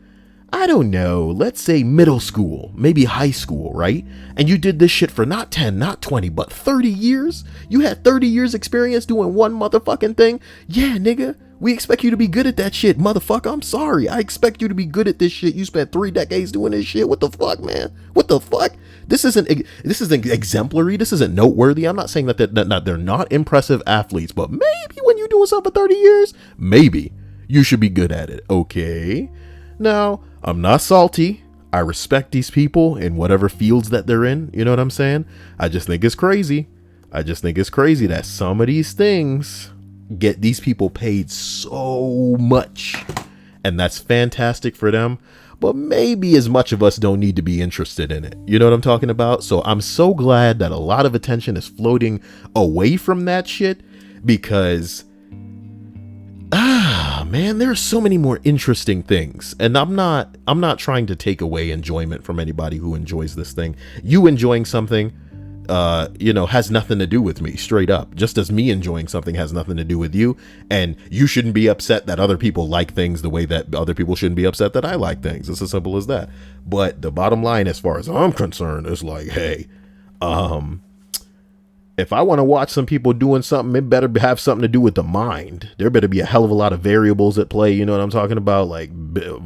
I don't know, let's say middle school, maybe high school, right? And you did this shit for not 10, not 20, but 30 years. You had 30 years experience doing one motherfucking thing. Yeah, nigga, we expect you to be good at that shit, motherfucker. I'm sorry. I expect you to be good at this shit. You spent 3 decades doing this shit. What the fuck, man? What the fuck? This isn't exemplary. This isn't noteworthy. I'm not saying that they're not impressive athletes, but maybe when you're doing something for 30 years, maybe You should be good at it. Okay. Now, I'm not salty. I respect these people in whatever fields that they're in. You know what I'm saying? I just think it's crazy. I just think it's crazy that some of these things get these people paid so much. And that's fantastic for them. But maybe as much of us don't need to be interested in it. You know what I'm talking about? So I'm so glad that a lot of attention is floating away from that shit, because man, there are so many more interesting things. And I'm not trying to take away enjoyment from anybody who enjoys this thing. You enjoying something has nothing to do with me, straight up. Just as me enjoying something has nothing to do with you. And you shouldn't be upset that other people like things the way that other people shouldn't be upset that I like things. It's as simple as that. But the bottom line, as far as I'm concerned, is like, hey, if I want to watch some people doing something, it better have something to do with the mind. There better be a hell of a lot of variables at play. You know what I'm talking about? Like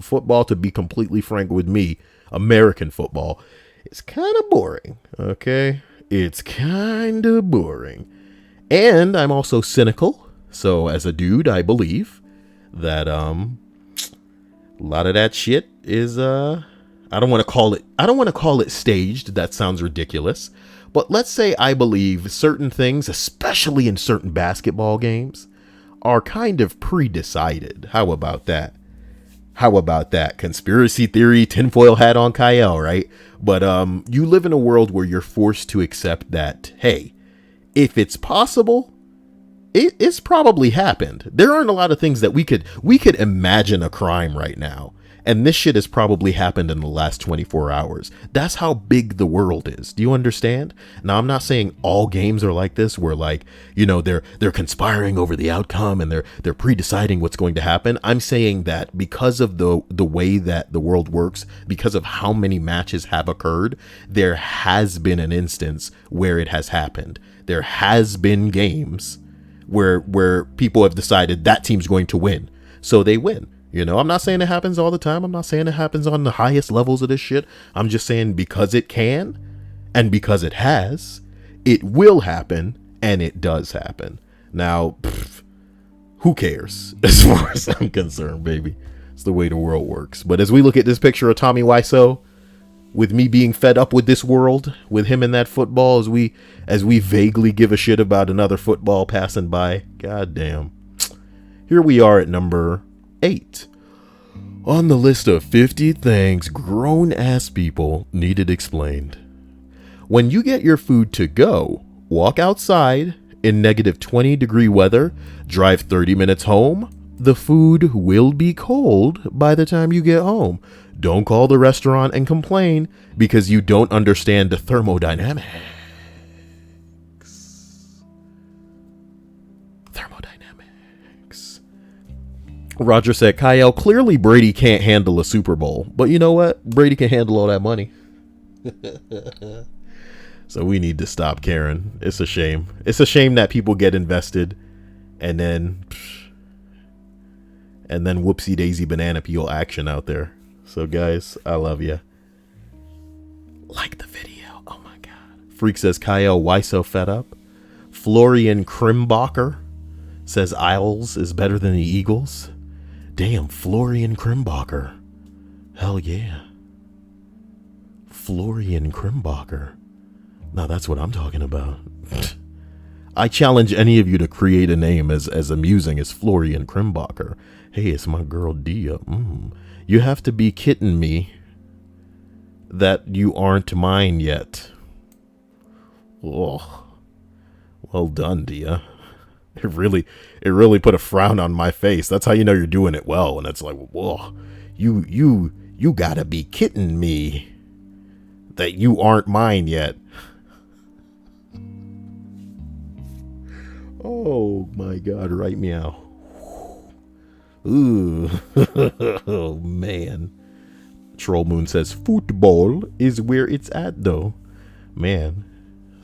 football, to be completely frank with me, American football, it's kind of boring. Okay. It's kind of boring. And I'm also cynical. So as a dude, I believe that a lot of that shit is I don't want to call it staged. That sounds ridiculous. But let's say I believe certain things, especially in certain basketball games, are kind of pre-decided. How about that? Conspiracy theory, tinfoil hat on Kyle, right? But you live in a world where you're forced to accept that, hey, if it's possible, it's probably happened. There aren't a lot of things that we could imagine a crime right now. And this shit has probably happened in the last 24 hours. That's how big the world is. Do you understand? Now, I'm not saying all games are like this, where like, they're conspiring over the outcome and they're pre-deciding what's going to happen. I'm saying that because of the way that the world works, because of how many matches have occurred, there has been an instance where it has happened. There has been games where people have decided that team's going to win. So they win. I'm not saying it happens all the time. I'm not saying it happens on the highest levels of this shit. I'm just saying because it can and because it has, it will happen, and it does happen. Now, who cares as far as I'm concerned, baby? It's the way the world works. But as we look at this picture of Tommy Wiseau, with me being fed up with this world, with him in that football, as we vaguely give a shit about another football passing by, goddamn. Here we are at number 8 on the list of 50 things grown-ass people needed explained. When you get your food to go, walk outside in -20-degree weather, drive 30 minutes home, the food will be cold by the time you get home. Don't call the restaurant and complain because you don't understand the thermodynamics. Roger said, Kyle, clearly Brady can't handle a Super Bowl. But you know what? Brady can handle all that money. So we need to stop caring. It's a shame. It's a shame that people get invested and then whoopsie daisy banana peel action out there. So guys, I love you. Like the video. Oh my God. Freak says, Kyle, why so fed up? Florian Krimbacher says Isles is better than the Eagles. Damn, Florian Krimbacher. Hell yeah. Florian Krimbacher. Now that's what I'm talking about. I challenge any of you to create a name as amusing as Florian Krimbacher. Hey, it's my girl Dia. You have to be kidding me that you aren't mine yet. Oh, well done, Dia. It really put a frown on my face. That's how you know you're doing it well. And it's like, whoa, you gotta be kidding me that you aren't mine yet. Oh my God, right meow. Ooh, oh man. Troll Moon says, football is where it's at though. Man,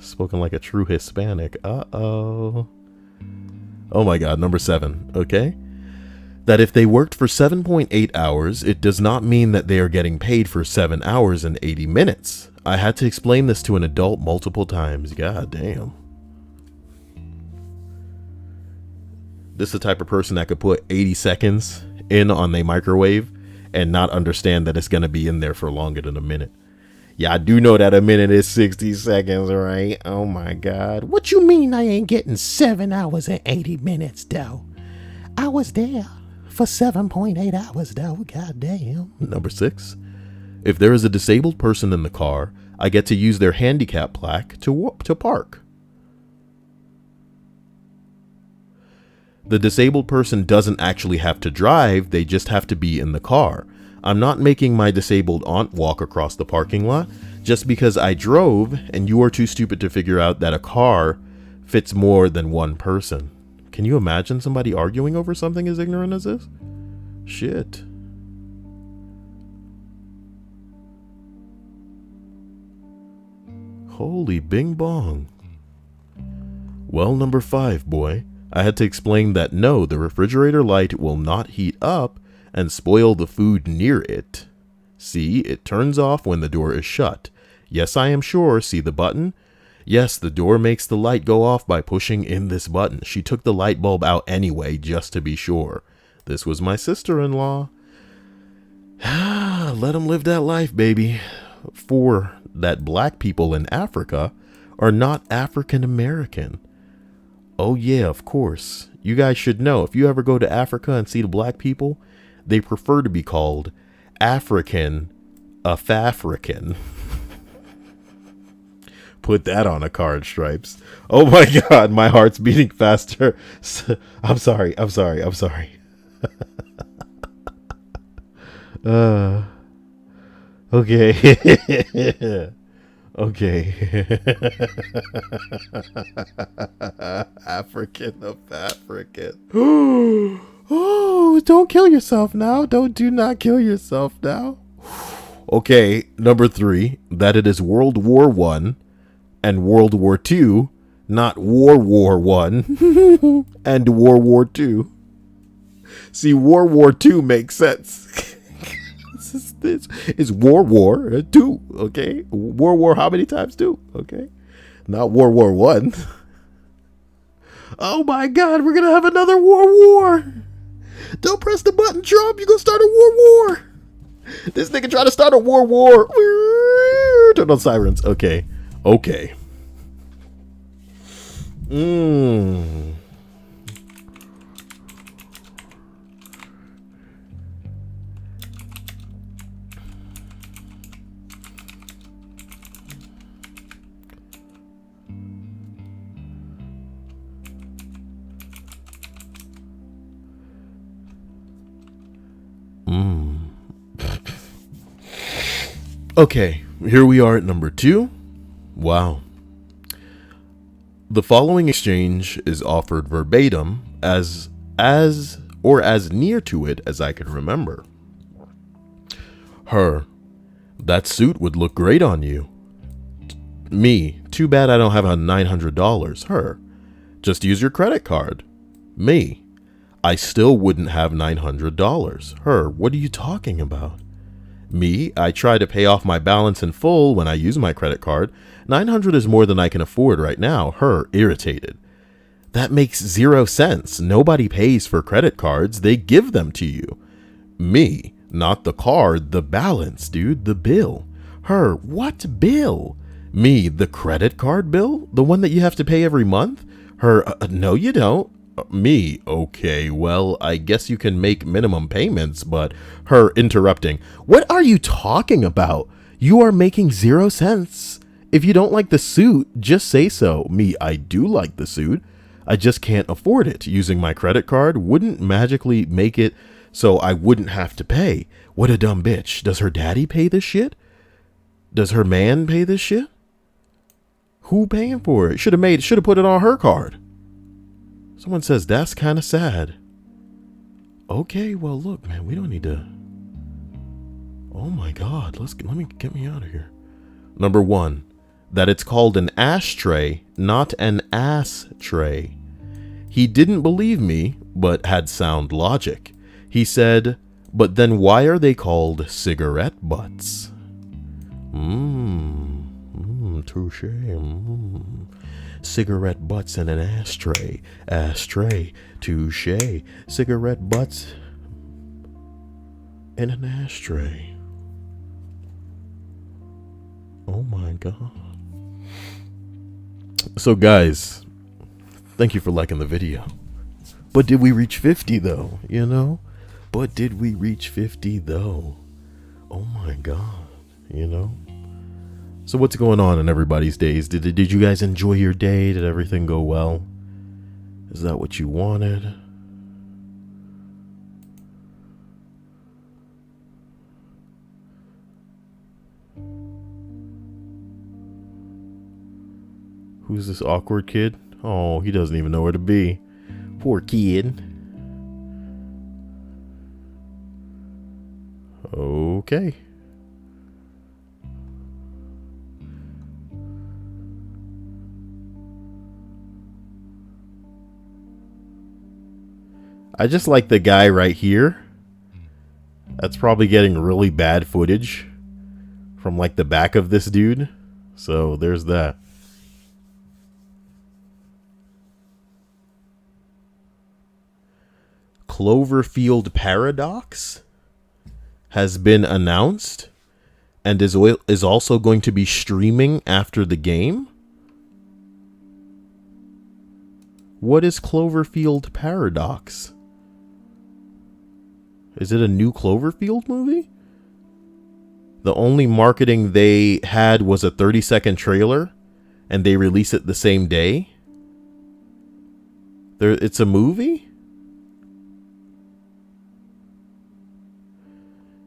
spoken like a true Hispanic. Uh-oh. Oh my God, number 7, okay? That if they worked for 7.8 hours, it does not mean that they are getting paid for 7 hours and 80 minutes. I had to explain this to an adult multiple times. God damn. This is the type of person that could put 80 seconds in on their microwave and not understand that it's going to be in there for longer than a minute. Yeah, I do know that a minute is 60 seconds, right? Oh my God. What you mean I ain't getting 7 hours and 80 minutes, though? I was there for 7.8 hours, though. God damn. Number 6. If there is a disabled person in the car, I get to use their handicap plaque to park. The disabled person doesn't actually have to drive, they just have to be in the car. I'm not making my disabled aunt walk across the parking lot just because I drove and you are too stupid to figure out that a car fits more than one person. Can you imagine somebody arguing over something as ignorant as this? Shit. Holy bing bong. Well, number 5, boy. I had to explain that no, the refrigerator light will not heat up and spoil the food near it. See, it turns off when the door is shut. Yes, I am sure. See the button? Yes, the door makes the light go off by pushing in this button. She took the light bulb out anyway, just to be sure. This was my sister-in-law. Let them live that life, baby. For that black people in Africa are not African American. Oh yeah, of course. You guys should know, if you ever go to Africa and see the black people, they prefer to be called African Af-African. Put that on a card, Stripes. Oh my God, my heart's beating faster. I'm sorry. Okay. Okay. African of African. Oh, don't kill yourself now. Do not kill yourself now. Okay, number 3, that it is World War I and World War II, not War I and World War II. See, World War II makes sense. This is War II, okay? War how many times 2, okay? Not War I. Oh my God, we're gonna have another war. Don't press the button, Trump. You're gonna start a war. This nigga trying to start a war. Turn on sirens. Okay. Okay, here we are at number 2. Wow. The following exchange is offered verbatim as near to it as I can remember. Her, that suit would look great on you. Me, too bad I don't have a $900. Her, just use your credit card. Me, I still wouldn't have $900. Her, what are you talking about? Me, I try to pay off my balance in full when I use my credit card. $900 is more than I can afford right now. Her, irritated. That makes 0 sense. Nobody pays for credit cards. They give them to you. Me, not the card, the balance, dude, the bill. Her, what bill? Me, the credit card bill? The one that you have to pay every month? Her, no you don't. Me, okay, well, I guess you can make minimum payments, but her interrupting. What are you talking about? You are making 0 sense. If you don't like the suit, just say so. Me, I do like the suit. I just can't afford it. Using my credit card wouldn't magically make it so I wouldn't have to pay. What a dumb bitch. Does her daddy pay this shit? Does her man pay this shit? Who paying for it? Should have put it on her card. Someone says that's kind of sad. Okay, well look, man, we don't need to. Oh my God, get me out of here. Number 1, that it's called an ashtray, not an ass tray. He didn't believe me, but had sound logic. He said, but then why are they called cigarette butts? Touche. Cigarette butts in an ashtray. Ashtray. Touche. Cigarette butts in an ashtray. Oh my god. So guys, thank you for liking the video. But did we reach 50 though? You know? But did we reach 50 though? Oh my god. You know? So what's going on in everybody's days? Did you guys enjoy your day? Did everything go well? Is that what you wanted? Who's this awkward kid? Oh, he doesn't even know where to be. Poor kid. Okay. I just like the guy right here. That's probably getting really bad footage from like the back of this dude. So there's that. Cloverfield Paradox has been announced and is also going to be streaming after the game. What is Cloverfield Paradox? Is it a new Cloverfield movie? The only marketing they had was a 30-second trailer, and they release it the same day. It's a movie?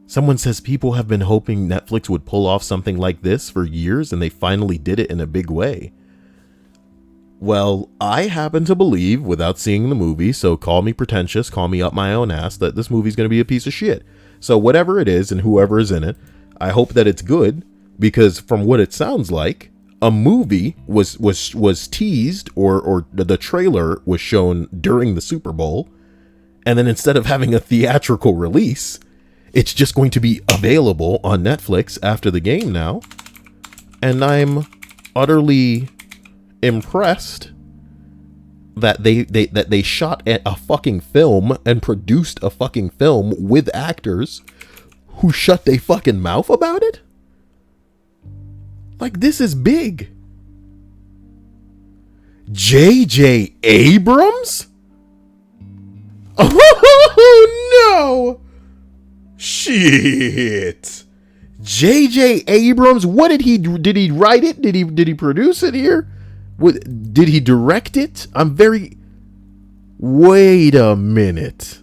Someone says people have been hoping Netflix would pull off something like this for years, and they finally did it in a big way. Well, I happen to believe, without seeing the movie, so call me pretentious, call me up my own ass, that this movie's going to be a piece of shit. So whatever it is and whoever is in it, I hope that it's good, because from what it sounds like, a movie was teased or the trailer was shown during the Super Bowl, and then instead of having a theatrical release, it's just going to be available on Netflix after the game now. And I'm utterly impressed that they shot a fucking film and produced a fucking film with actors who shut their fucking mouth about it. Like, this is big. J.J. Abrams? Oh no! Shit. J.J. Abrams, what did he do? Did he write it? Did he produce it here? Did he direct it? Wait a minute.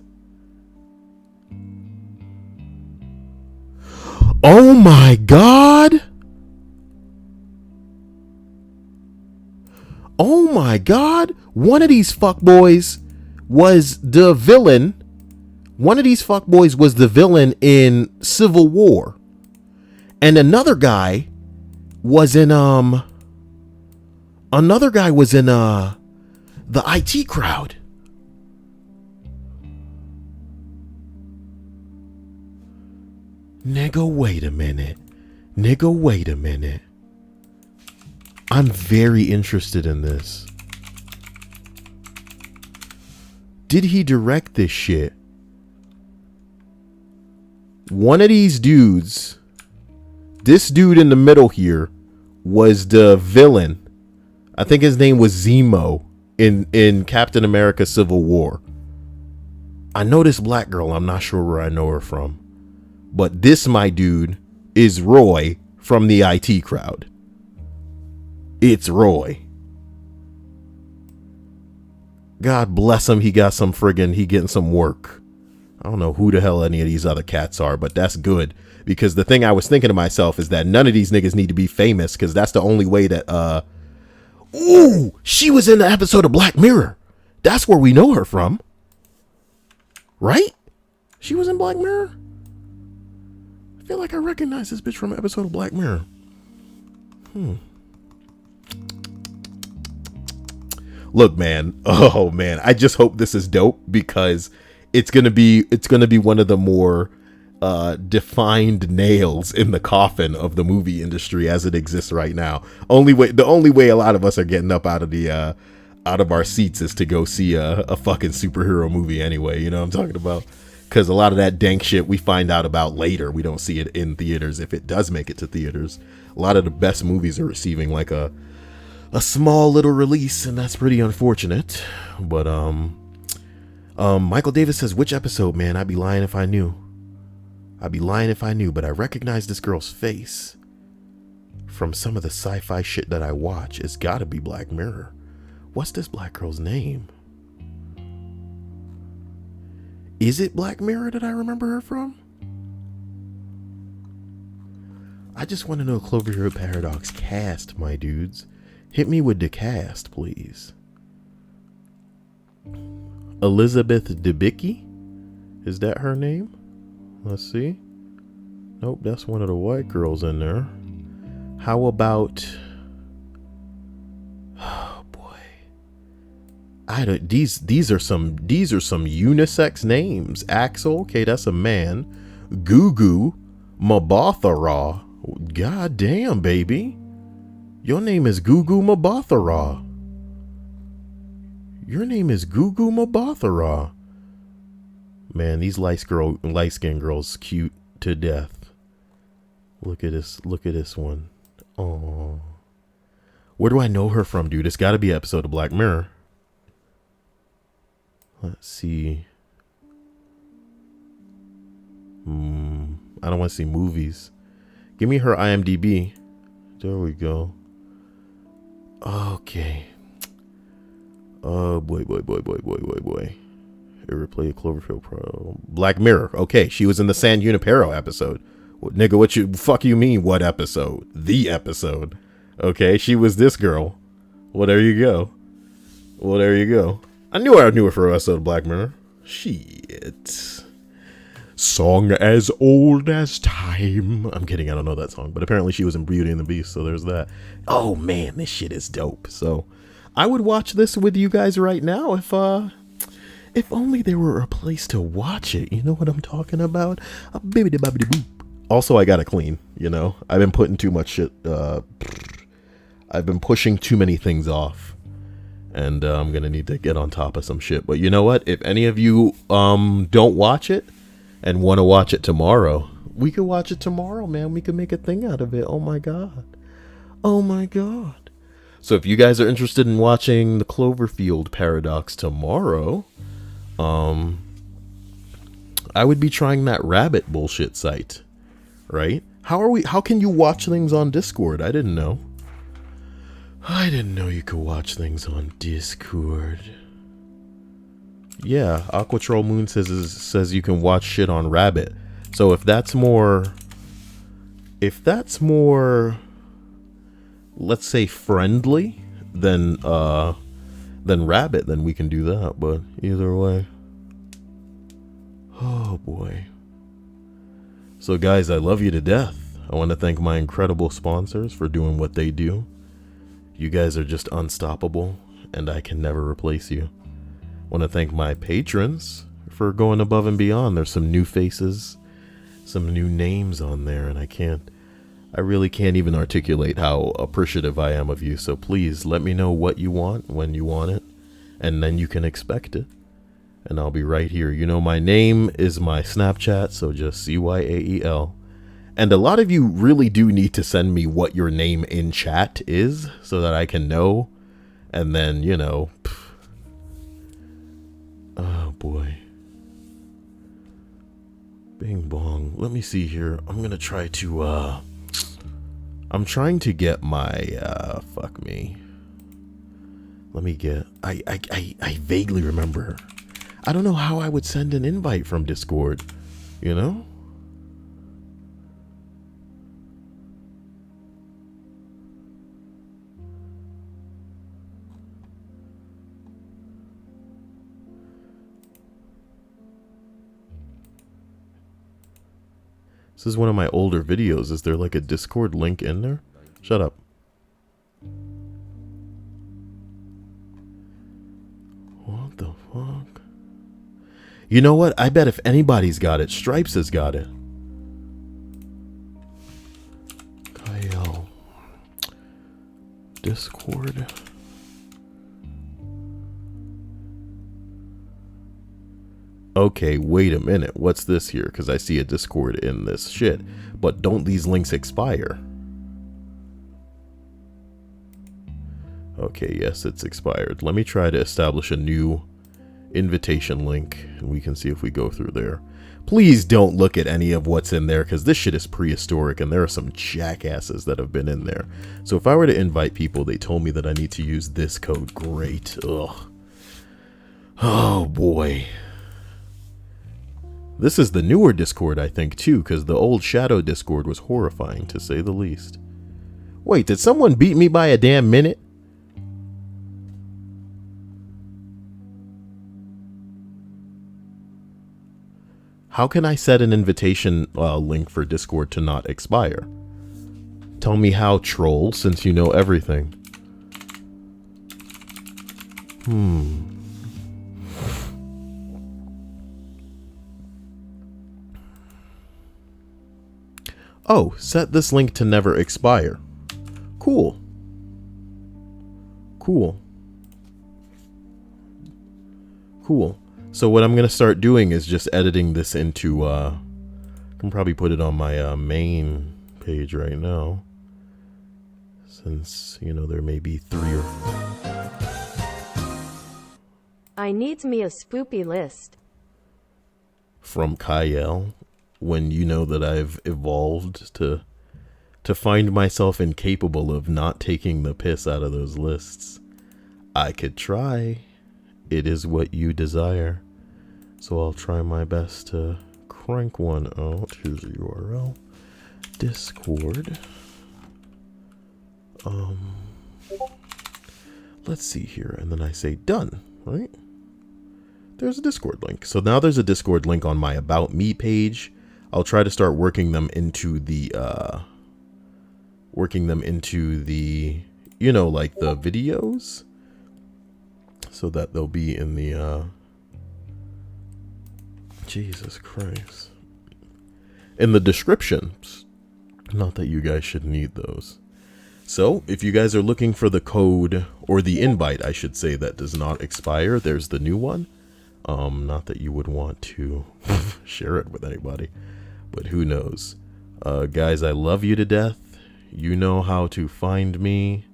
Oh my god. Oh my god. One of these fuckboys was the villain. One of these fuckboys was the villain in Civil War. And another guy was in the IT crowd. Nigga, wait a minute. I'm very interested in this. Did he direct this shit? One of these dudes, this dude in the middle here, was the villain. I think his name was Zemo in Captain America Civil War. I know this black girl. I'm not sure where I know her from. But this, my dude, is Roy from the IT crowd. It's Roy. God bless him. He getting some work. I don't know who the hell any of these other cats are, but that's good. Because the thing I was thinking to myself is that none of these niggas need to be famous, because that's the only way that, ooh, she was in the episode of Black Mirror. That's where we know her from. Right? She was in Black Mirror? I feel like I recognize this bitch from an episode of Black Mirror. Look, man. Oh, man. I just hope this is dope, because it's gonna be one of the more defined nails in the coffin of the movie industry as it exists right now. The only way a lot of us are getting up out of our seats is to go see a fucking superhero movie anyway. You know what I'm talking about? Because a lot of that dank shit we find out about later. We don't see it in theaters if it does make it to theaters. A lot of the best movies are receiving like a small little release, and that's pretty unfortunate. But Michael Davis says, which episode, man? I'd be lying if I knew. But I recognize this girl's face from some of the sci-fi shit that I watch. It's gotta be Black Mirror. What's this black girl's name? Is it Black Mirror that I remember her from? I just want to know Cloverfield Paradox cast, my dudes. Hit me with the cast, please. Elizabeth Debicki? Is that her name? Let's see. Nope, that's one of the white girls in there. How about... Oh boy. These are some unisex names. Axel, okay, that's a man. Gugu Mabothara. God damn, baby. Your name is Gugu Mabothara. Your name is Gugu Mabothara. Man, these light-skinned girls cute to death. Look at this one. Oh. Where do I know her from, dude? It's gotta be an episode of Black Mirror. Let's see. I don't want to see movies. Give me her IMDb. There we go. Okay. Oh boy. Replay Cloverfield Pro. Black Mirror. Okay, she was in the San Junipero episode. Nigga, what you fuck you mean? What episode? The episode. Okay, she was this girl. Well, there you go. I knew her for a episode of Black Mirror. Shit. Song as old as time. I'm kidding, I don't know that song, but apparently she was in Beauty and the Beast, so there's that. Oh man, this shit is dope. So I would watch this with you guys right now if only there were a place to watch it. You know what I'm talking about? Also, I gotta clean, you know. I've been putting too much shit. I've been pushing too many things off. And I'm gonna need to get on top of some shit. But you know what? If any of you don't watch it and want to watch it tomorrow, we could watch it tomorrow, man. We could make a thing out of it. Oh my god. So if you guys are interested in watching the Cloverfield Paradox tomorrow, I would be trying that rabbit bullshit site, right? How can you watch things on Discord? I didn't know you could watch things on Discord. Yeah, Aquatroll Moon says you can watch shit on Rabbit. So if that's more, let's say friendly than Rabbit, then we can do that. But either way, oh boy. So guys, I love you to death. I want to thank my incredible sponsors for doing what they do. You guys are just unstoppable, and I can never replace you. I want to thank my patrons for going above and beyond. There's some new faces, some new names on there, and I really can't even articulate how appreciative I am of you. So please let me know what you want, when you want it, and then you can expect it. And I'll be right here. You know, my name is my Snapchat, so just CYAEL. And a lot of you really do need to send me what your name in chat is so that I can know. And then, you know, oh boy. Bing bong. Let me see here. I'm going to try to, I'm trying to get my, fuck me. Let me get, I vaguely remember. I don't know how I would send an invite from Discord, you know? This is one of my older videos. Is there like a Discord link in there? Shut up. What the fuck? You know what? I bet if anybody's got it, Stripes has got it. Discord. Okay, wait a minute. What's this here? Because I see a Discord in this shit. But don't these links expire? Okay, yes, it's expired. Let me try to establish a new invitation link, and we can see if we go through there. Please don't look at any of what's in there, because this shit is prehistoric, and there are some jackasses that have been in there. So if I were to invite people, they told me that I need to use this code. Great. Ugh. Oh, boy. This is the newer Discord, I think, too, because the old Shadow Discord was horrifying, to say the least. Wait, did someone beat me by a damn minute? How can I set an invitation link for Discord to not expire? Tell me how, troll, since you know everything. Oh, set this link to never expire. Cool. Cool. Cool. So what I'm going to start doing is just editing this into, I can probably put it on my main page right now. Since, you know, there may be 3 or... I needs me a spoopy list. From Kyle, when you know that I've evolved to find myself incapable of not taking the piss out of those lists. I could try. It is what you desire. So I'll try my best to crank one out. Here's the URL. Discord. Let's see here. And then I say done, right? There's a Discord link. So now there's a Discord link on my About Me page. I'll try to start working them into the, you know, like the videos. So that they'll be in the, Jesus Christ. In the descriptions. Not that you guys should need those. So, if you guys are looking for the code, or the invite, I should say, that does not expire, there's the new one. Not that you would want to share it with anybody, but who knows. Guys, I love you to death. You know how to find me.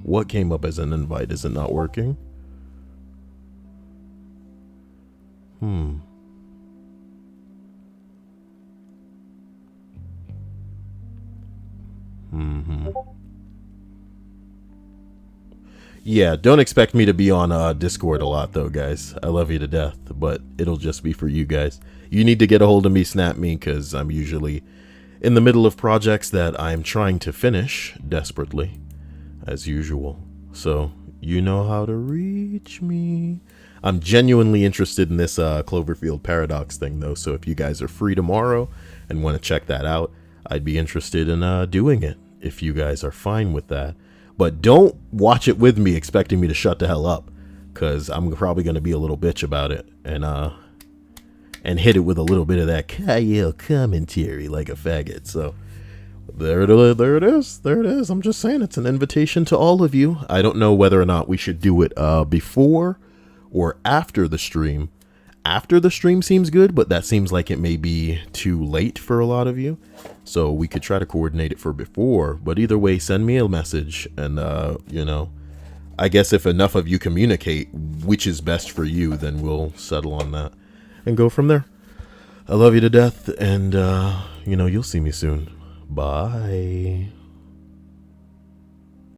What came up as an invite? Is it not working? Yeah, don't expect me to be on Discord a lot though, guys. I love you to death, but it'll just be for you guys. You need to get a hold of me, snap me, because I'm usually in the middle of projects that I'm trying to finish desperately, as usual. So, you know how to reach me. I'm genuinely interested in this Cloverfield Paradox thing though, so if you guys are free tomorrow and want to check that out, I'd be interested in doing it, if you guys are fine with that. But don't watch it with me expecting me to shut the hell up, because I'm probably going to be a little bitch about it and hit it with a little bit of that Kyle commentary like a faggot. So there it is. I'm just saying, it's an invitation to all of you. I don't know whether or not we should do it before or after the stream. After the stream seems good, but that seems like it may be too late for a lot of you. So we could try to coordinate it for before, but either way, send me a message and, you know, I guess if enough of you communicate which is best for you, then we'll settle on that and go from there. I love you to death, and, you know, you'll see me soon. Bye.